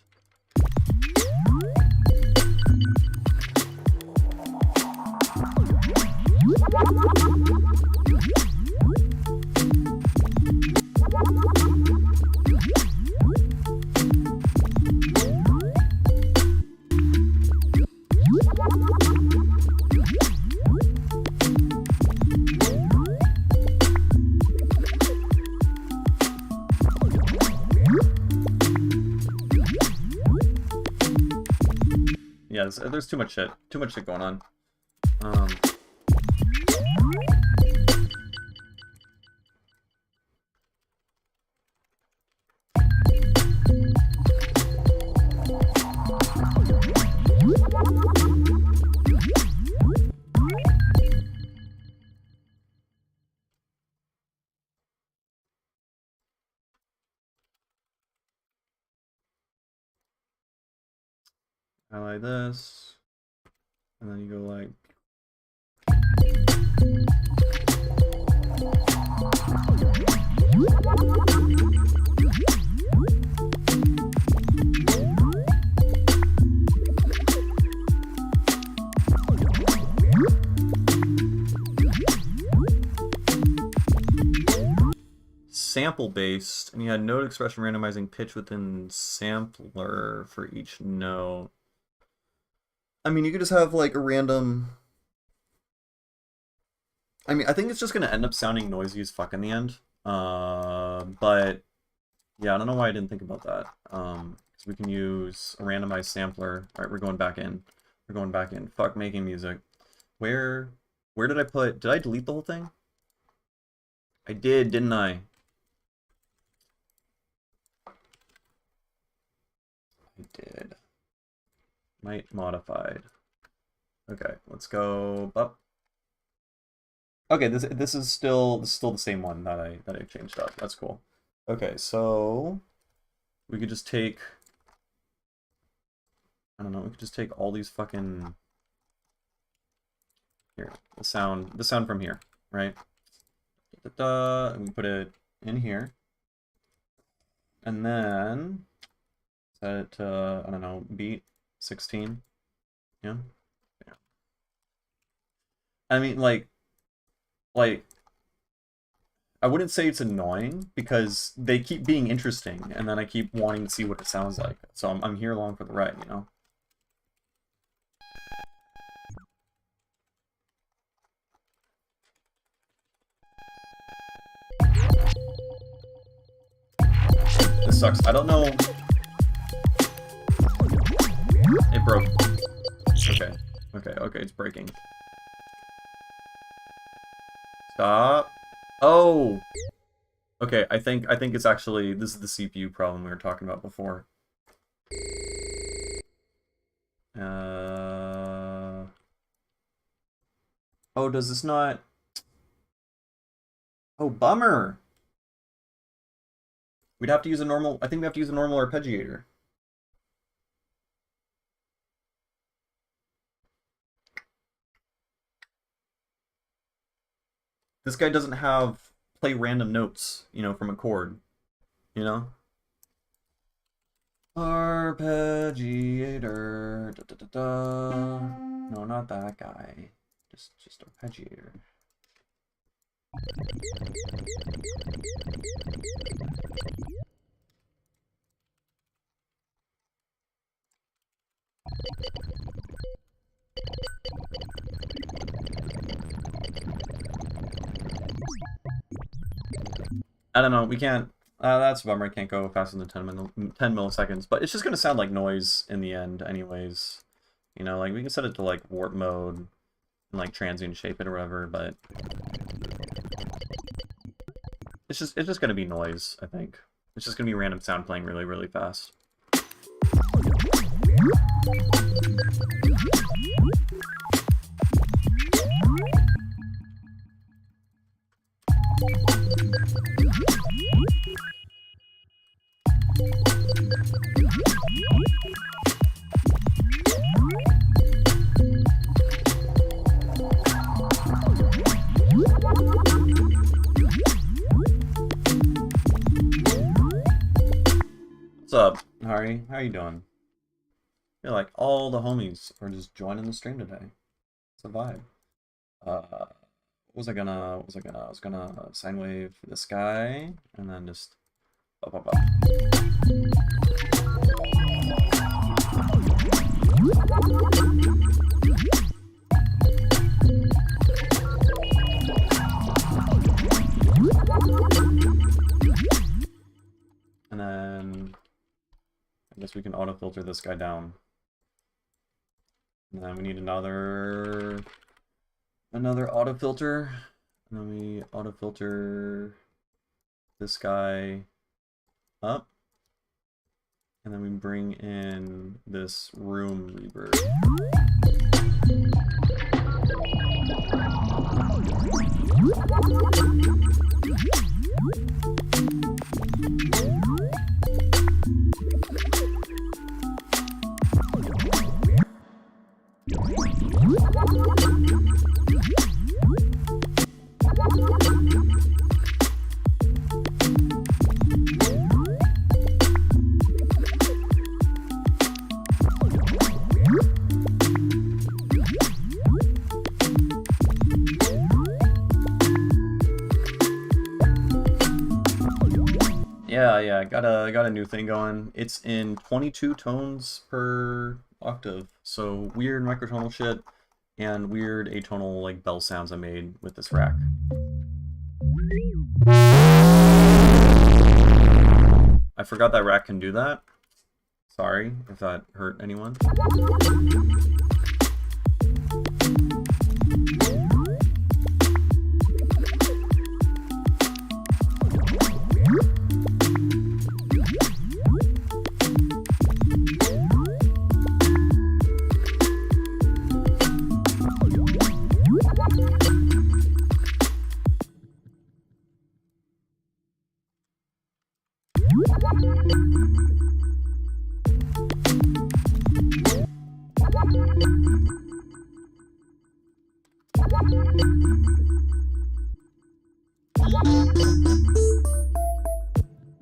Yeah, there's too much shit going on. Highlight this, and then you go like. sample based, and you had node expression randomizing pitch within sampler for each note. I mean, you could just have like a random. I mean, I think it's just gonna end up sounding noisy as fuck in the end. But yeah, I don't know why I didn't think about that. So we can use a randomized sampler. All right, we're going back in. We're going back in. Fuck making music. Where did I put? Did I delete the whole thing? I did, didn't I? I did. Might modified. Okay, let's go up. Okay, this is still the same one that I changed up. That's cool. Okay, so we could just take, I don't know, we could just take all these fucking, here, the sound from here, right? And we put it in here. And then set it to, I don't know, beat 16. Yeah. I mean, like I wouldn't say it's annoying because they keep being interesting, and then I keep wanting to see what it sounds like. So I'm here along for the ride, you know. This sucks. I don't know. It broke. Okay, it's breaking. Stop. Oh! Okay, I think it's actually, this is the CPU problem we were talking about before. Oh, does this not... Oh, bummer! We'd have to use a normal, I think we have to use a normal arpeggiator. This guy doesn't have play random notes, you know, from a chord, you know? Arpeggiator. Da, da, da, da. No, not that guy. Just arpeggiator. I don't know, we can't, that's a bummer, I can't go faster than 10 milliseconds, but it's just gonna sound like noise in the end anyways. You know, like, we can set it to, like, warp mode, and, like, transient shape it or whatever, but... It's just gonna be noise, I think. It's just gonna be random sound playing really, really fast. What's up, Hari? How you doing? You're like all the homies are just joining the stream today. It's a vibe. I was gonna sine wave this guy and then just up. And then I guess we can auto filter this guy down. And then we need another auto filter. And then we auto filter this guy up. And then we bring in this room reverb. Yeah, got a new thing going. It's in 22 tones per octave. So weird microtonal shit and weird atonal like bell sounds I made with this rack. I forgot that rack can do that. Sorry if that hurt anyone.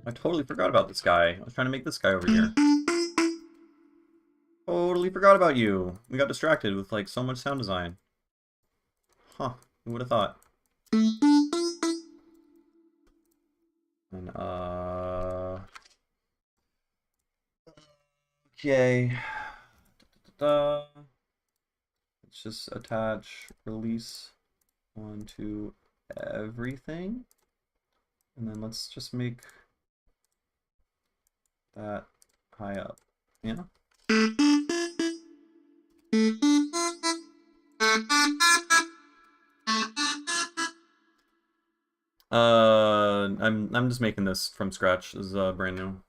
I totally forgot about this guy. I was trying to make this guy over here. Totally forgot about you. We got distracted with like so much sound design. Huh, who would have thought? And okay. Let's just attach release onto everything. And then let's just make that high up. Yeah. I'm just making this from scratch. This is brand new.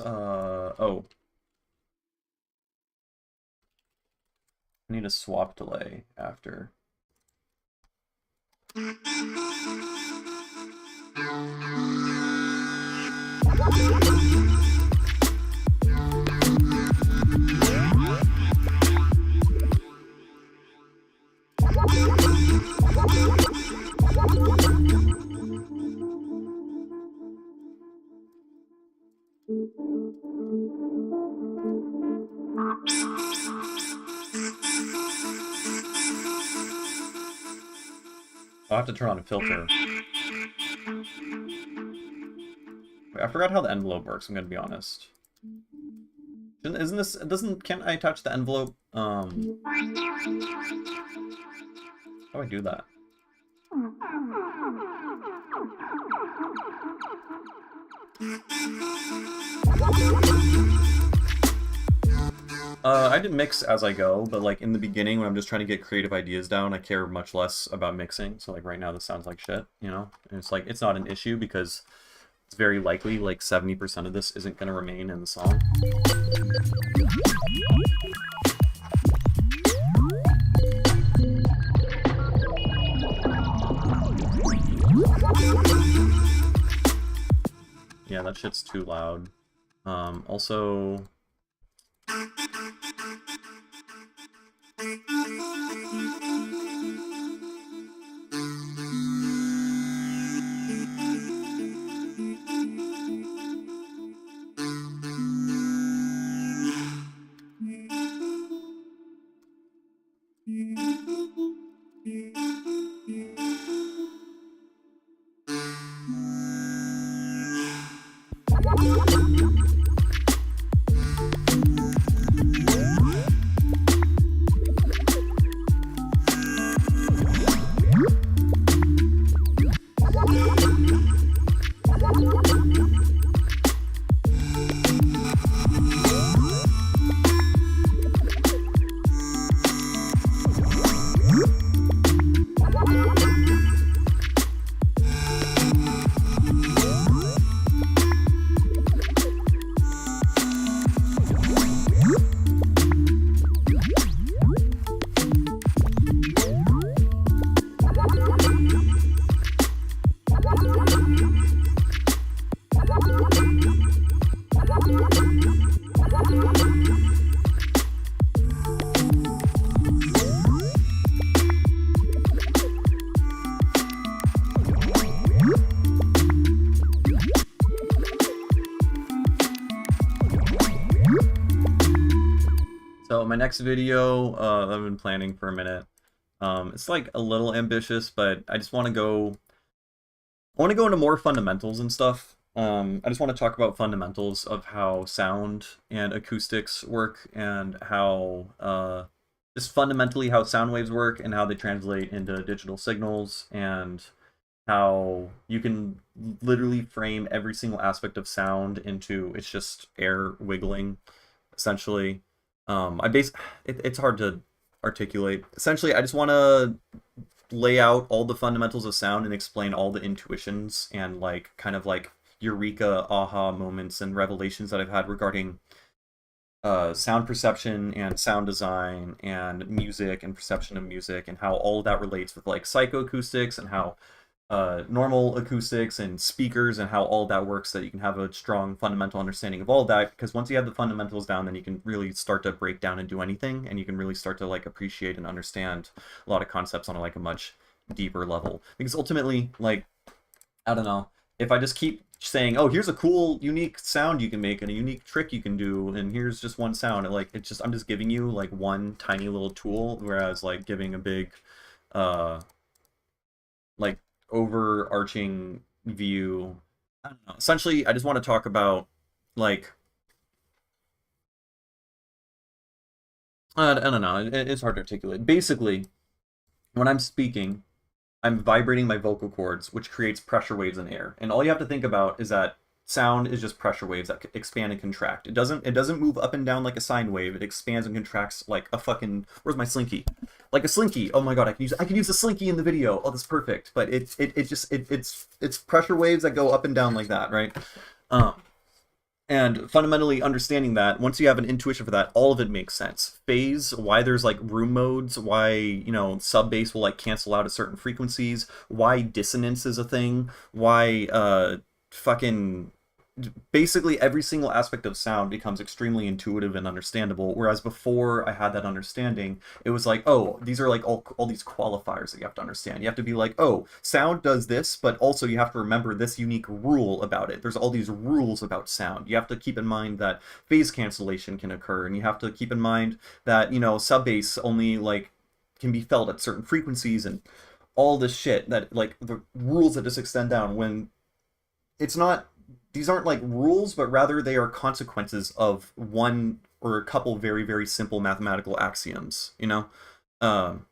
Oh. I need a swap delay after. I'll have to turn on a filter. Wait, I forgot how the envelope works, I'm gonna be honest. Isn't this, can't I touch the envelope? How do I do that? I did mix as I go, but like in the beginning when I'm just trying to get creative ideas down, I care much less about mixing. So like right now this sounds like shit, you know? And it's like, it's not an issue because it's very likely like 70% of this isn't going to remain in the song. Yeah, that shit's too loud. Also... So my next video, I've been planning for a minute. It's like a little ambitious, but I just want to go. I want to go into more fundamentals and stuff. I just want to talk about fundamentals of how sound and acoustics work, and how just fundamentally how sound waves work and how they translate into digital signals, and how you can literally frame every single aspect of sound into it's just air wiggling, essentially. I base it's hard to articulate. Essentially, I just want to lay out all the fundamentals of sound and explain all the intuitions and like kind of like eureka aha moments and revelations that I've had regarding sound perception and sound design and music and perception of music, and how all of that relates with like psychoacoustics, and how normal acoustics and speakers, and how all that works, so that you can have a strong fundamental understanding of all that. Because once you have the fundamentals down, then you can really start to break down and do anything, and you can really start to like appreciate and understand a lot of concepts on like a much deeper level. Because ultimately, like, I don't know, if I just keep saying, oh, here's a cool unique sound you can make and a unique trick you can do, and here's just one sound, and like it's just, I'm just giving you like one tiny little tool, whereas like giving a big like overarching view. I don't know. Essentially, I just want to talk about like I don't know. It's hard to articulate. Basically, when I'm speaking, I'm vibrating my vocal cords, which creates pressure waves in air. And all you have to think about is that sound is just pressure waves that expand and contract. It doesn't move up and down like a sine wave. It expands and contracts like a fucking, where's my slinky? Like a slinky. Oh my god, I can use a slinky in the video. Oh, that's perfect. But it's pressure waves that go up and down like that, right? And fundamentally understanding that, once you have an intuition for that, all of it makes sense. Phase, why there's like room modes, why, sub bass will like cancel out at certain frequencies, why dissonance is a thing, why fucking basically every single aspect of sound becomes extremely intuitive and understandable. Whereas before I had that understanding, it was like, oh, these are like all these qualifiers that you have to understand. You have to be like, oh, sound does this, but also you have to remember this unique rule about it. There's all these rules about sound. You have to keep in mind that phase cancellation can occur, and you have to keep in mind that, sub bass only like can be felt at certain frequencies, and all this shit, that like the rules that just extend down, when it's not, these aren't like rules, but rather they are consequences of one or a couple very, very simple mathematical axioms. Um,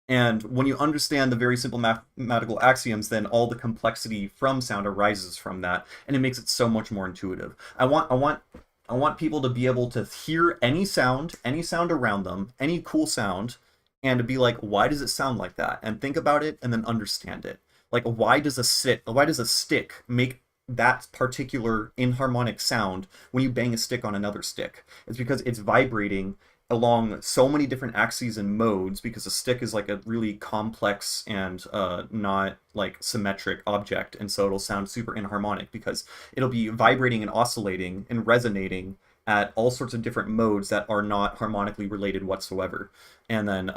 and when you understand the very simple mathematical axioms, then all the complexity from sound arises from that, and it makes it so much more intuitive. I want people to be able to hear any sound around them, any cool sound, and to be like, why does it sound like that? And think about it, and then understand it. Like, why does a stick make that particular inharmonic sound when you bang a stick on another stick? It's because it's vibrating along so many different axes and modes, because a stick is like a really complex and not like symmetric object, and so it'll sound super inharmonic because it'll be vibrating and oscillating and resonating at all sorts of different modes that are not harmonically related whatsoever. And then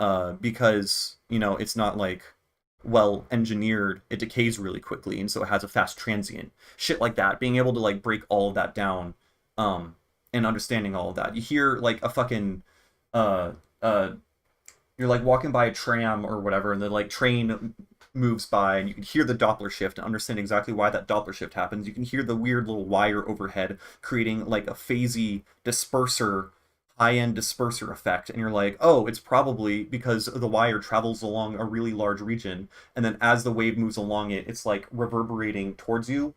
because it's not like well engineered, it decays really quickly, and so it has a fast transient, shit like that. Being able to like break all of that down, and understanding all of that, you hear like a fucking uh uh you're like walking by a tram or whatever, and the like train moves by, and you can hear the Doppler shift and understand exactly why that Doppler shift happens. You can hear the weird little wire overhead creating like a phasey disperser, high-end disperser effect, and you're like, oh, it's probably because the wire travels along a really large region, and then as the wave moves along it, it's like reverberating towards you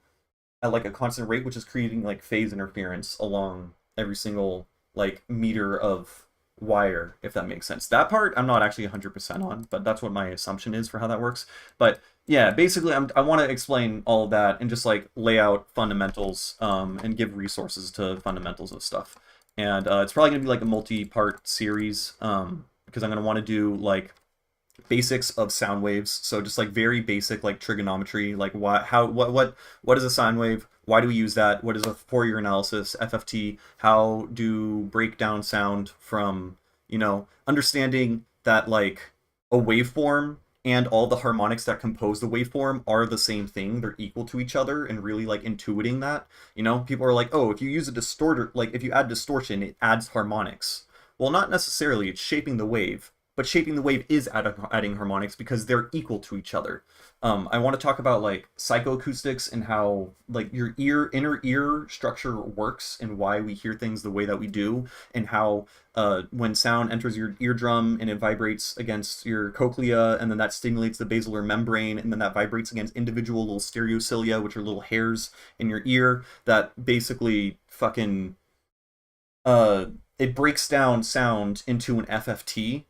at like a constant rate, which is creating like phase interference along every single like meter of wire, if that makes sense. That part I'm not actually 100% on, but that's what my assumption is for how that works. But yeah, basically I want to explain all of that and just like lay out fundamentals, and give resources to fundamentals of stuff. And it's probably going to be like a multi-part series, because I'm going to want to do like basics of sound waves. So just like very basic like trigonometry, like what is a sine wave? Why do we use that? What is a Fourier analysis, FFT? How do break down sound from, understanding that like a waveform and all the harmonics that compose the waveform are the same thing. They're equal to each other, and really like intuiting that. People are like, oh, if you use a distorter, like if you add distortion, it adds harmonics. Well, not necessarily. It's shaping the wave, but shaping the wave is adding harmonics because they're equal to each other. I want to talk about like psychoacoustics and how like your inner ear structure works and why we hear things the way that we do, and how when sound enters your eardrum and it vibrates against your cochlea, and then that stimulates the basilar membrane, and then that vibrates against individual little stereocilia, which are little hairs in your ear that basically fucking it breaks down sound into an FFT,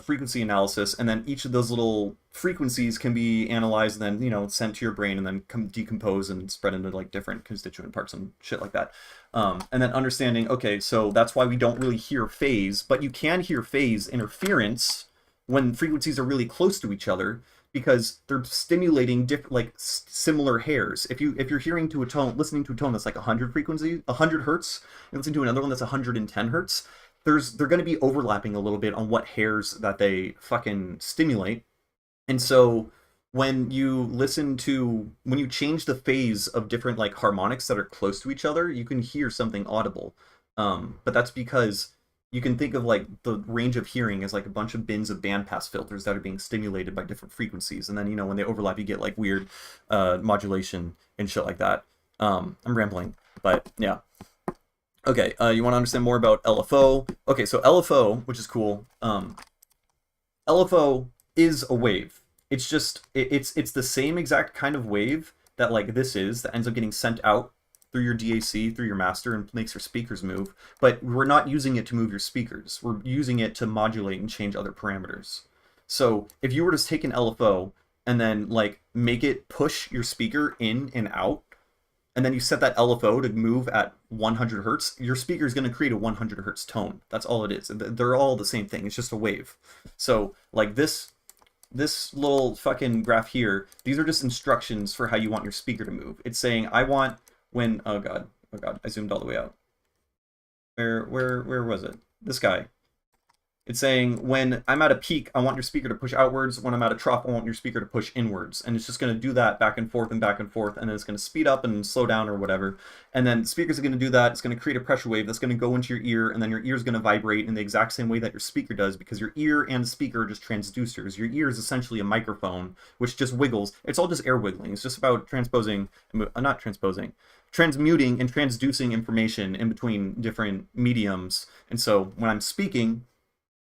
frequency analysis, and then each of those little frequencies can be analyzed and then, you know, sent to your brain and then decompose and spread into like different constituent parts and shit like that. And then understanding, okay, so that's why we don't really hear phase, but you can hear phase interference when frequencies are really close to each other, because they're stimulating different, like similar hairs. If you're hearing to a tone, listening to a tone that's like 100 frequency, 100 hertz, and listen to another one that's 110 hertz, they're going to be overlapping a little bit on what hairs that they fucking stimulate. And so when you change the phase of different like harmonics that are close to each other, you can hear something audible. But that's because you can think of like the range of hearing as like a bunch of bins of bandpass filters that are being stimulated by different frequencies, and then, you know, when they overlap you get like weird modulation and shit like that. I'm rambling, but yeah. Okay, you want to understand more about LFO? Okay, so LFO, which is cool, LFO is a wave. It's just it's the same exact kind of wave that like this is, that ends up getting sent out through your DAC, through your master, and makes your speakers move. But we're not using it to move your speakers. We're using it to modulate and change other parameters. So if you were to take an LFO and then like make it push your speaker in and out, and then you set that LFO to move at 100 hertz, your speaker is going to create a 100 hertz tone. That's all it is. They're all the same thing. It's just a wave. So like this little fucking graph here, these are just instructions for how you want your speaker to move. It's saying, I want when, oh god, I zoomed all the way out. Where was it? This guy. It's saying, when I'm at a peak, I want your speaker to push outwards. When I'm at a trough, I want your speaker to push inwards. And it's just going to do that back and forth, and then it's going to speed up and slow down or whatever. And then speakers are going to do that. It's going to create a pressure wave that's going to go into your ear, and then your ear is going to vibrate in the exact same way that your speaker does, because your ear and the speaker are just transducers. Your ear is essentially a microphone, which just wiggles. It's all just air wiggling. It's just about transmuting and transducing information in between different mediums. And so when I'm speaking,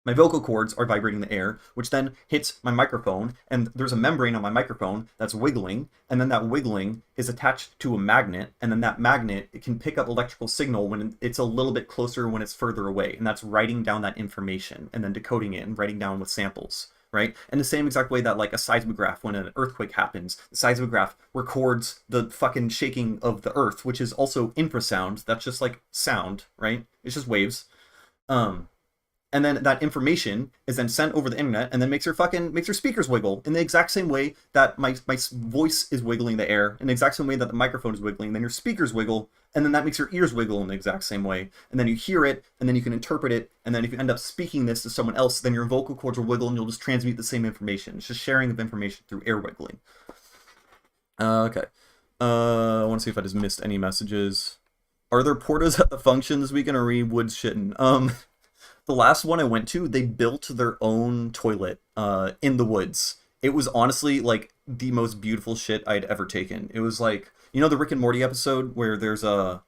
my vocal cords are vibrating the air, which then hits my microphone, and there's a membrane on my microphone that's wiggling, and then that wiggling is attached to a magnet, and then that magnet, it can pick up electrical signal when it's a little bit closer, when it's further away, and that's writing down that information and then decoding it and writing down with samples, right? And the same exact way that like a seismograph, when an earthquake happens, the seismograph records the fucking shaking of the earth, which is also infrasound. That's just like sound, right? It's just waves. And then that information is then sent over the internet, and then makes your speakers wiggle in the exact same way that my voice is wiggling the air, in the exact same way that the microphone is wiggling. Then your speakers wiggle, and then that makes your ears wiggle in the exact same way. And then you hear it, and then you can interpret it, and then if you end up speaking this to someone else, then your vocal cords will wiggle, and you'll just transmute the same information. It's just sharing of information through air wiggling. Okay. I want to see if I just missed any messages. Are there portas at the function this weekend, or are we woods shitting? The last one I went to, they built their own toilet in the woods. It was honestly like the most beautiful shit I'd ever taken. It was like, you know, the Rick and Morty episode where there's the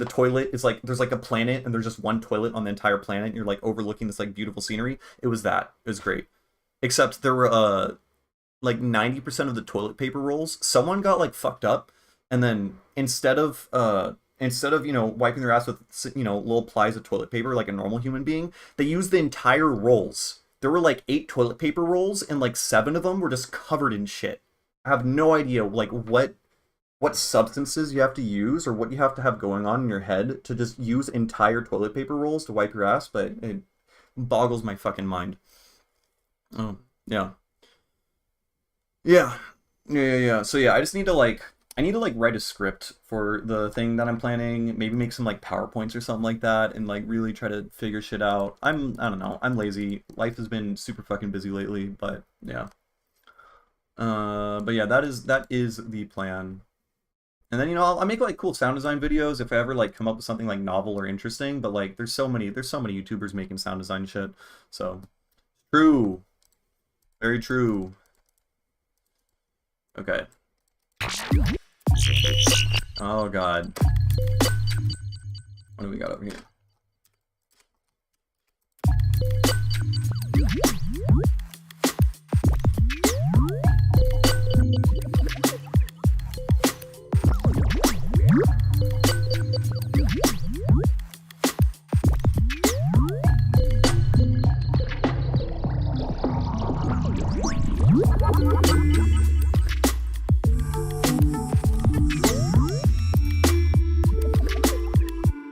toilet is like, there's like a planet and there's just one toilet on the entire planet, and you're like overlooking this like beautiful scenery. It was that. It was great. Except there were like 90% of the toilet paper rolls, someone got like fucked up, and then instead of you know, wiping their ass with, you know, little plies of toilet paper like a normal human being, they used the entire rolls. There were like 8 toilet paper rolls, and like 7 of them were just covered in shit. I have no idea like what substances you have to use, or what you have to have going on in your head to just use entire toilet paper rolls to wipe your ass, but it boggles my fucking mind. Oh, yeah. Yeah. So yeah, I just need to like, write a script for the thing that I'm planning, maybe make some like PowerPoints or something like that, and like really try to figure shit out. I don't know, I'm lazy. Life has been super fucking busy lately, but yeah. But yeah, that is the plan. And then, you know, I make like cool sound design videos if I ever like come up with something like novel or interesting, but like there's so many YouTubers making sound design shit. So, true. Very true. Okay. Oh god. What do we got over here?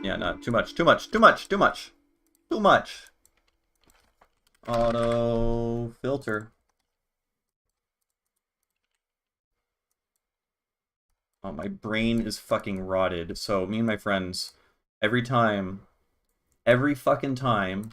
Yeah, no, too much. Auto filter. Oh, my brain is fucking rotted. So me and my friends, every fucking time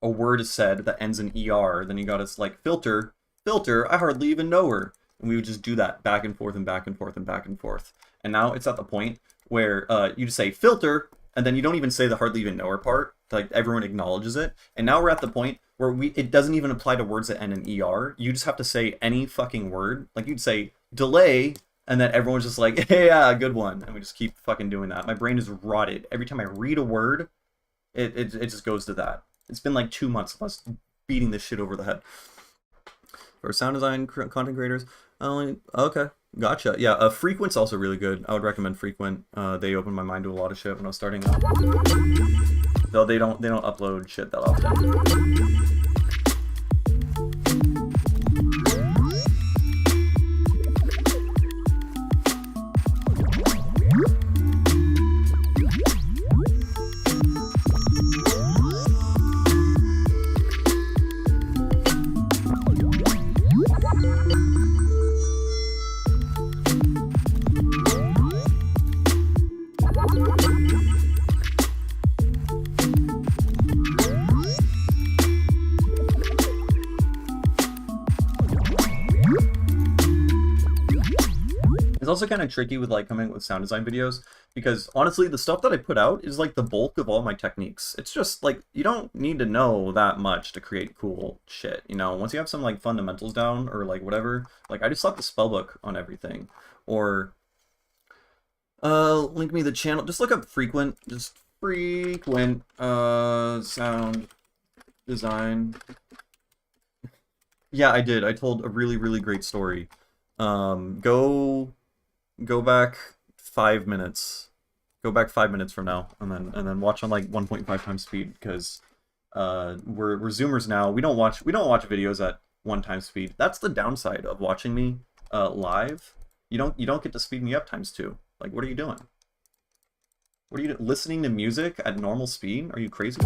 a word is said that ends in ER, then you got us like filter, I hardly even know her. And we would just do that back and forth and back and forth and back and forth. And now it's at the point where you just say filter, and then you don't even say the hardly even know her part. Like everyone acknowledges it. And now we're at the point where it doesn't even apply to words that end in ER. You just have to say any fucking word. Like you'd say delay, and then everyone's just like, hey, yeah, good one. And we just keep fucking doing that. My brain is rotted. Every time I read a word, it just goes to that. It's been like 2 months of us beating this shit over the head. For sound design content creators, okay, gotcha. Yeah, Frequent's also really good. I would recommend Frequent. They opened my mind to a lot of shit when I was starting out. Though they don't upload shit that often. It's also kind of tricky with like coming up with sound design videos because honestly the stuff that I put out is like the bulk of all my techniques. It's just like you don't need to know that much to create cool shit, you know. Once you have some like fundamentals down or like whatever, like I just slapped the spellbook on everything. Or link me the channel. Just look up Frequent, just Frequent sound design. Yeah, I did. I told a really, really great story. Go back 5 minutes. Go back 5 minutes from now, and then watch on like 1.5 times speed because we're Zoomers now. We don't watch videos at 1 time speed. That's the downside of watching me live. You don't get to speed me up ×2. Like, what are you doing? What are you listening to music at normal speed? Are you crazy?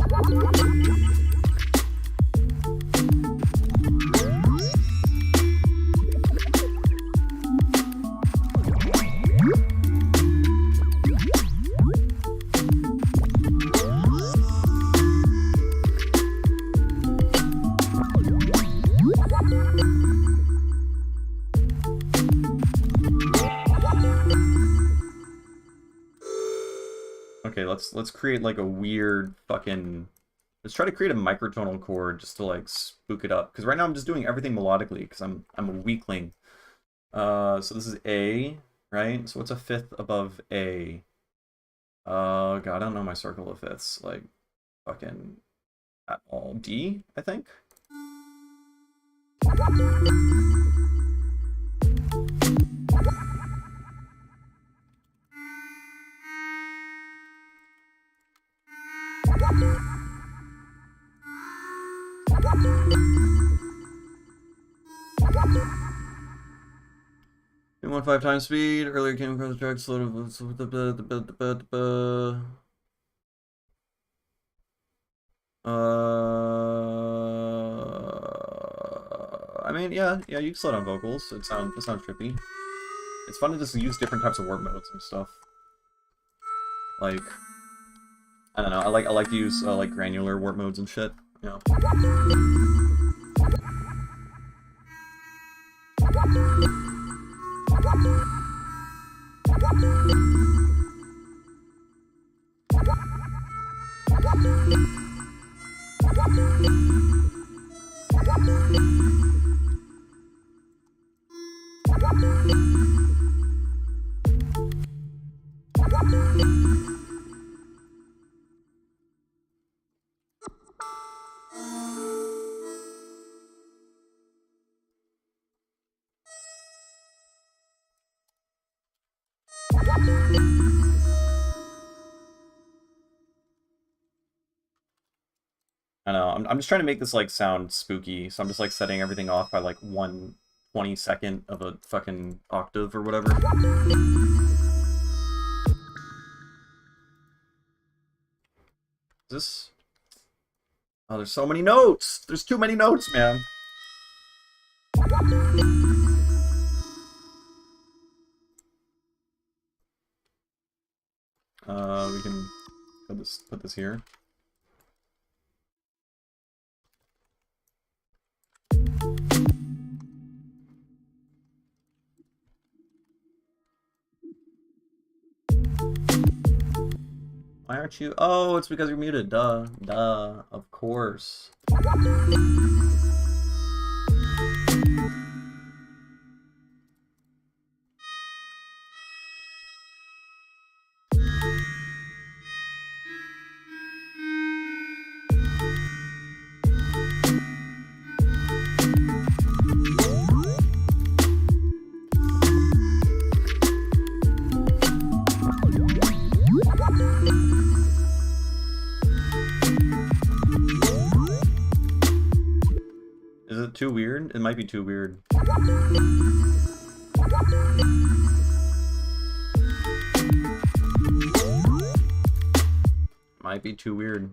Okay, let's create like a weird fucking... Let's try to create a microtonal chord just to like spook it up. Because right now I'm just doing everything melodically because I'm a weakling. So this is A, right? So what's a fifth above A? God, I don't know my circle of fifths. Like, fucking at all. D, I think? In 1.5 times speed, earlier came across the track, slow to... I mean, yeah, you can slow down vocals. It sounds trippy. It's fun to just use different types of warp modes and stuff. Like, I don't know. I like to use like granular warp modes and shit. You know. I know, I'm just trying to make this, like, sound spooky, so I'm just, like, setting everything off by, like, 1/22 of a fucking octave or whatever. Is this... Oh, there's so many notes! There's too many notes, man! We can put this here. Why aren't you? Oh, it's because you're muted. Duh. Duh. Of course. Is it too weird? It might be too weird. Might be too weird.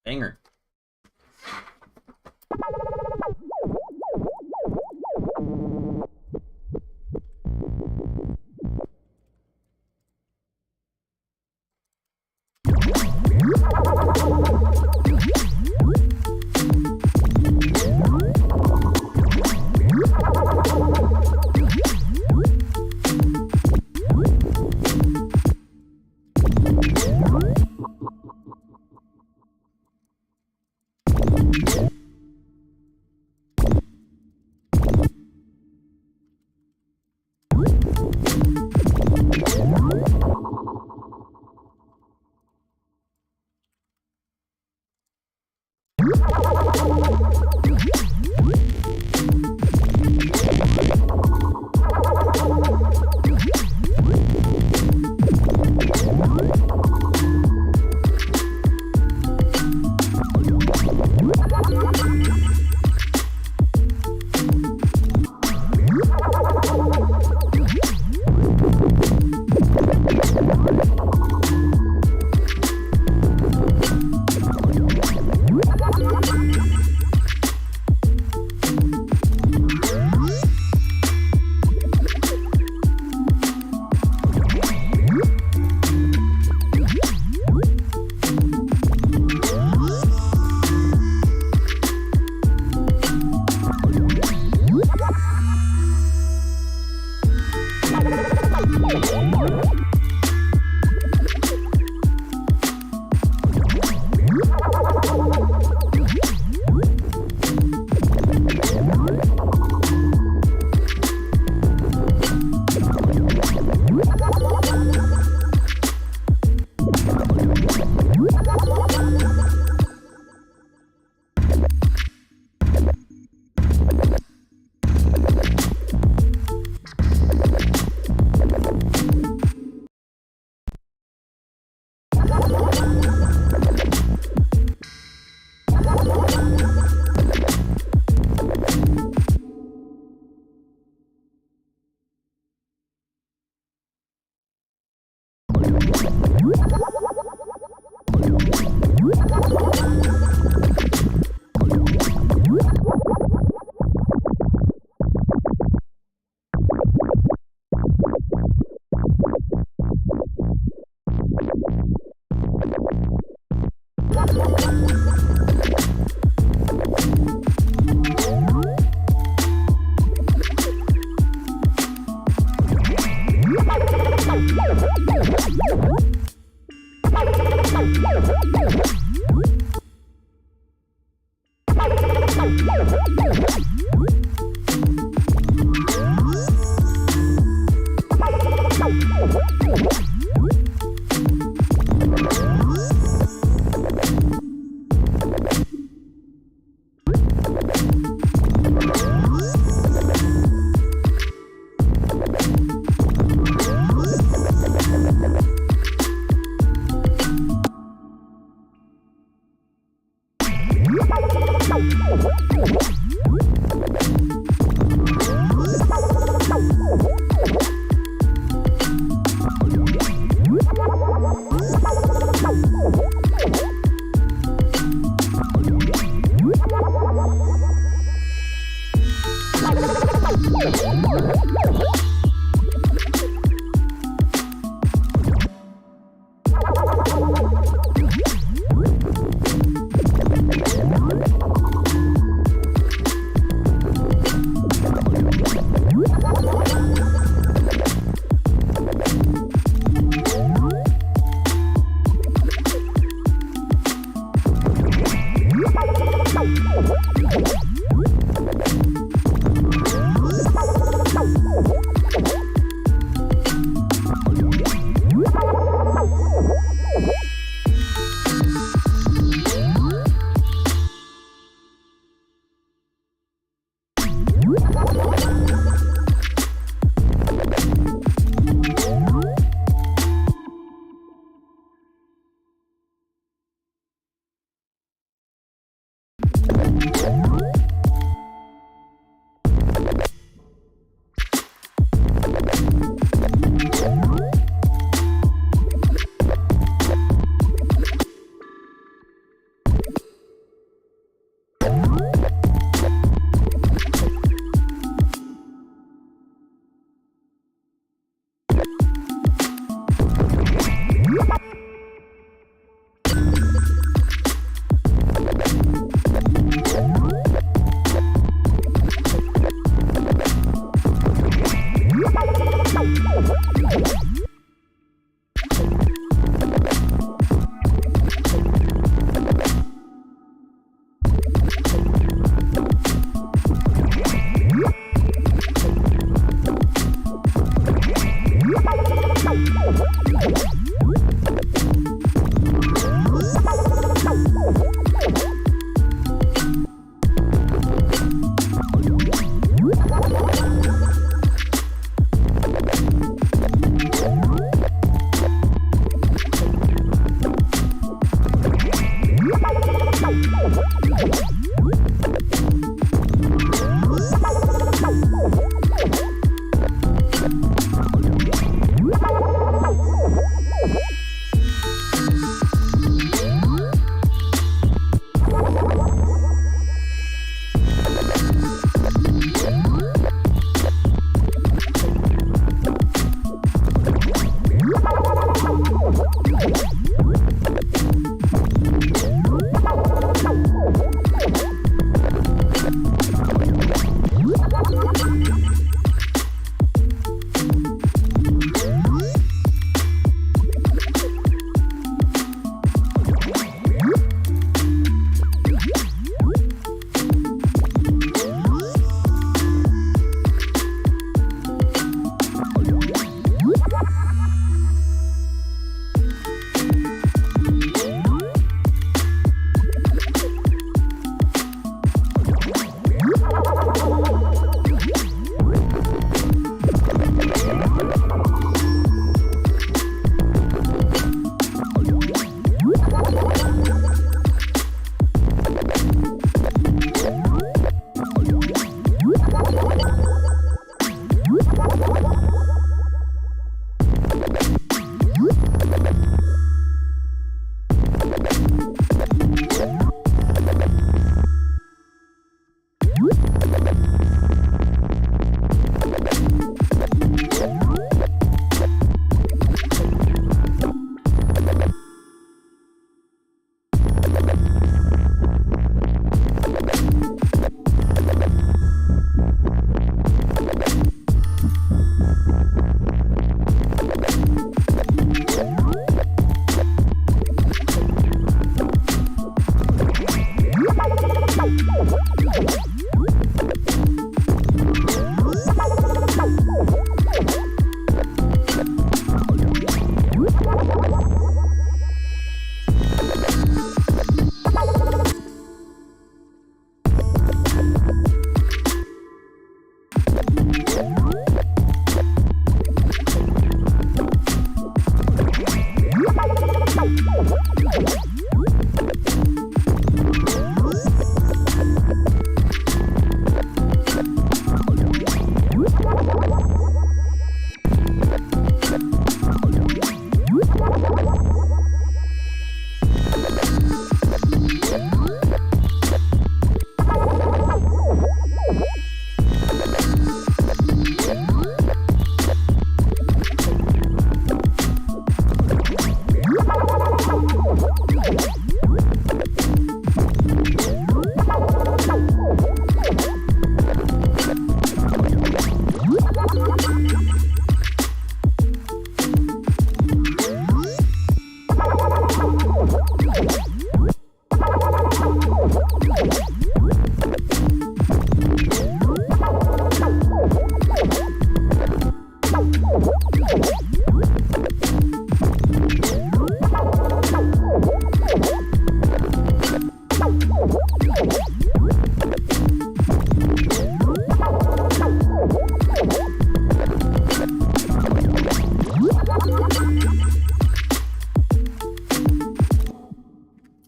Banger.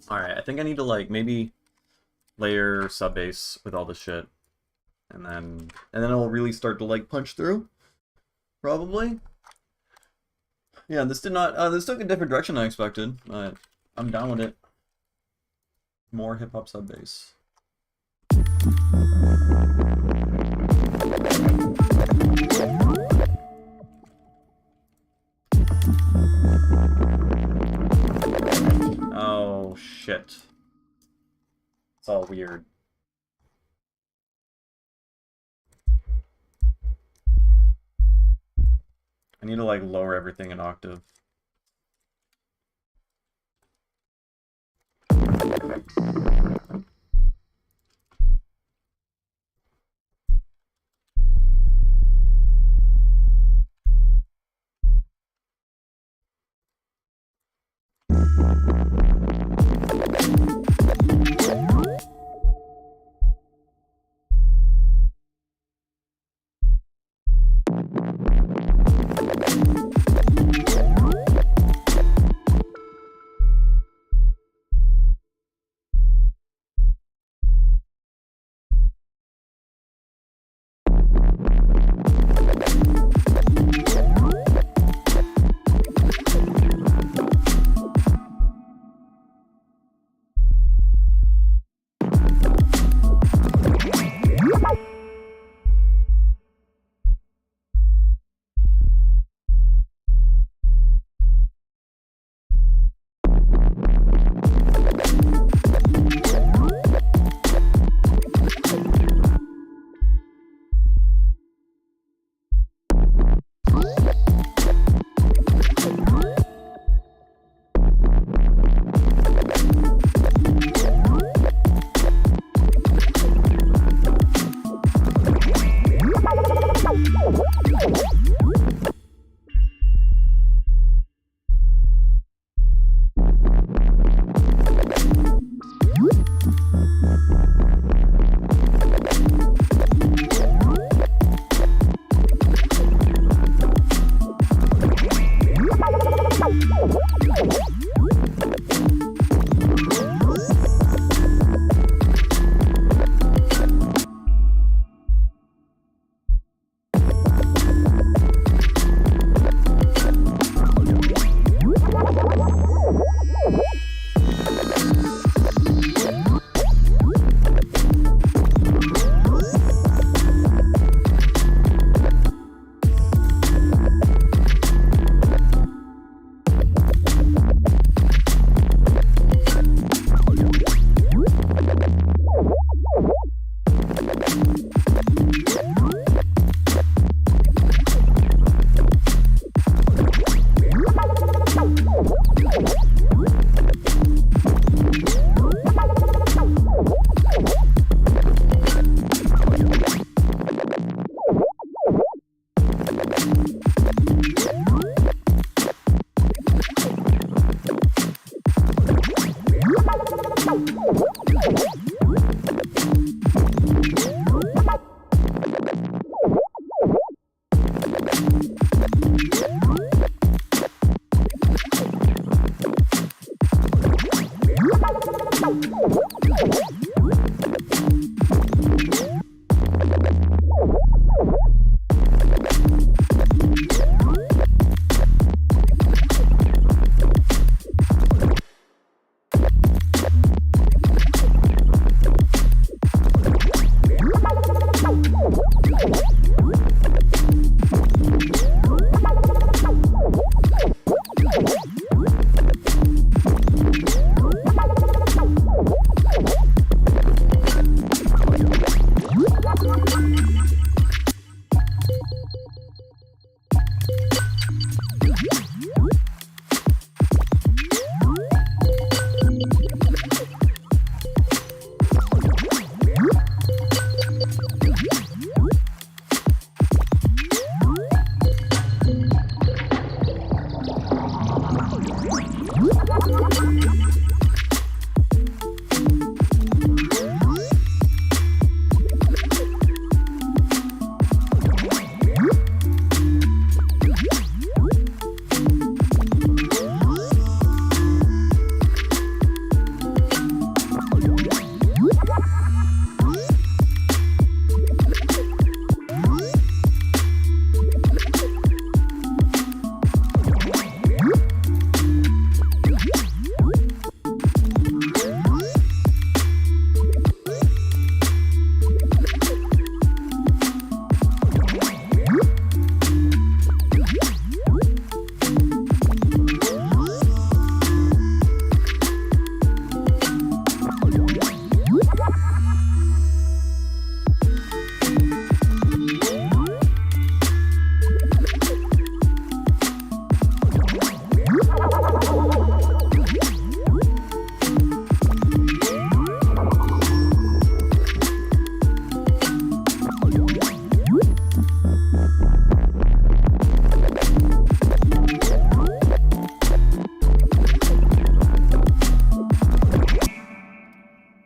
Alright, I think I need to, like, maybe layer subbase with all this shit. And then it'll really start to, like, punch through. Probably. Yeah, this did not, this took a different direction than I expected, but I'm down with it. More hip-hop subbase. Oh, shit. It's all weird. I need to, like, lower everything an octave.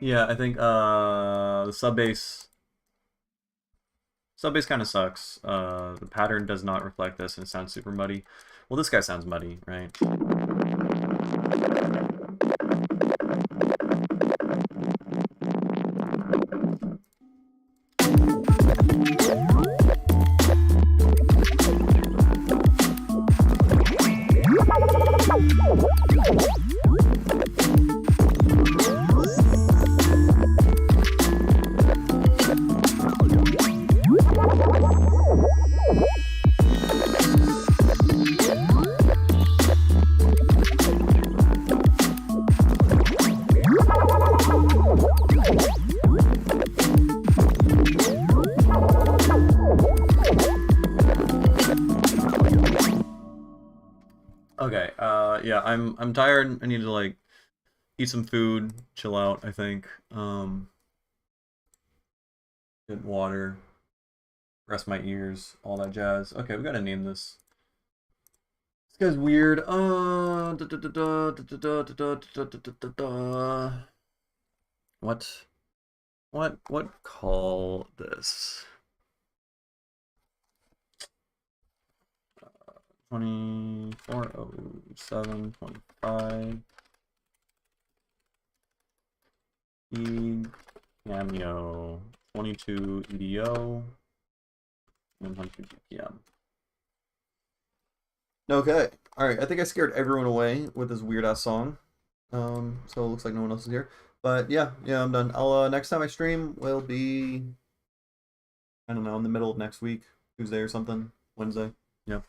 Yeah, I think the sub bass kind of sucks. The pattern does not reflect this and it sounds super muddy. Well, this guy sounds muddy, right? Okay, yeah, I'm tired. I need to like eat some food, chill out, I think. Get water, rest my ears, all that jazz. Okay, we gotta name this. This guy's weird. What call this? 240725 E Cameo 22 EDO 100 BPM. Okay, alright, I think I scared everyone away with this weird ass song. So it looks like no one else is here. But yeah, I'm done. I'll next time I stream will be, I don't know, in the middle of next week, Tuesday or something, Wednesday. Yeah.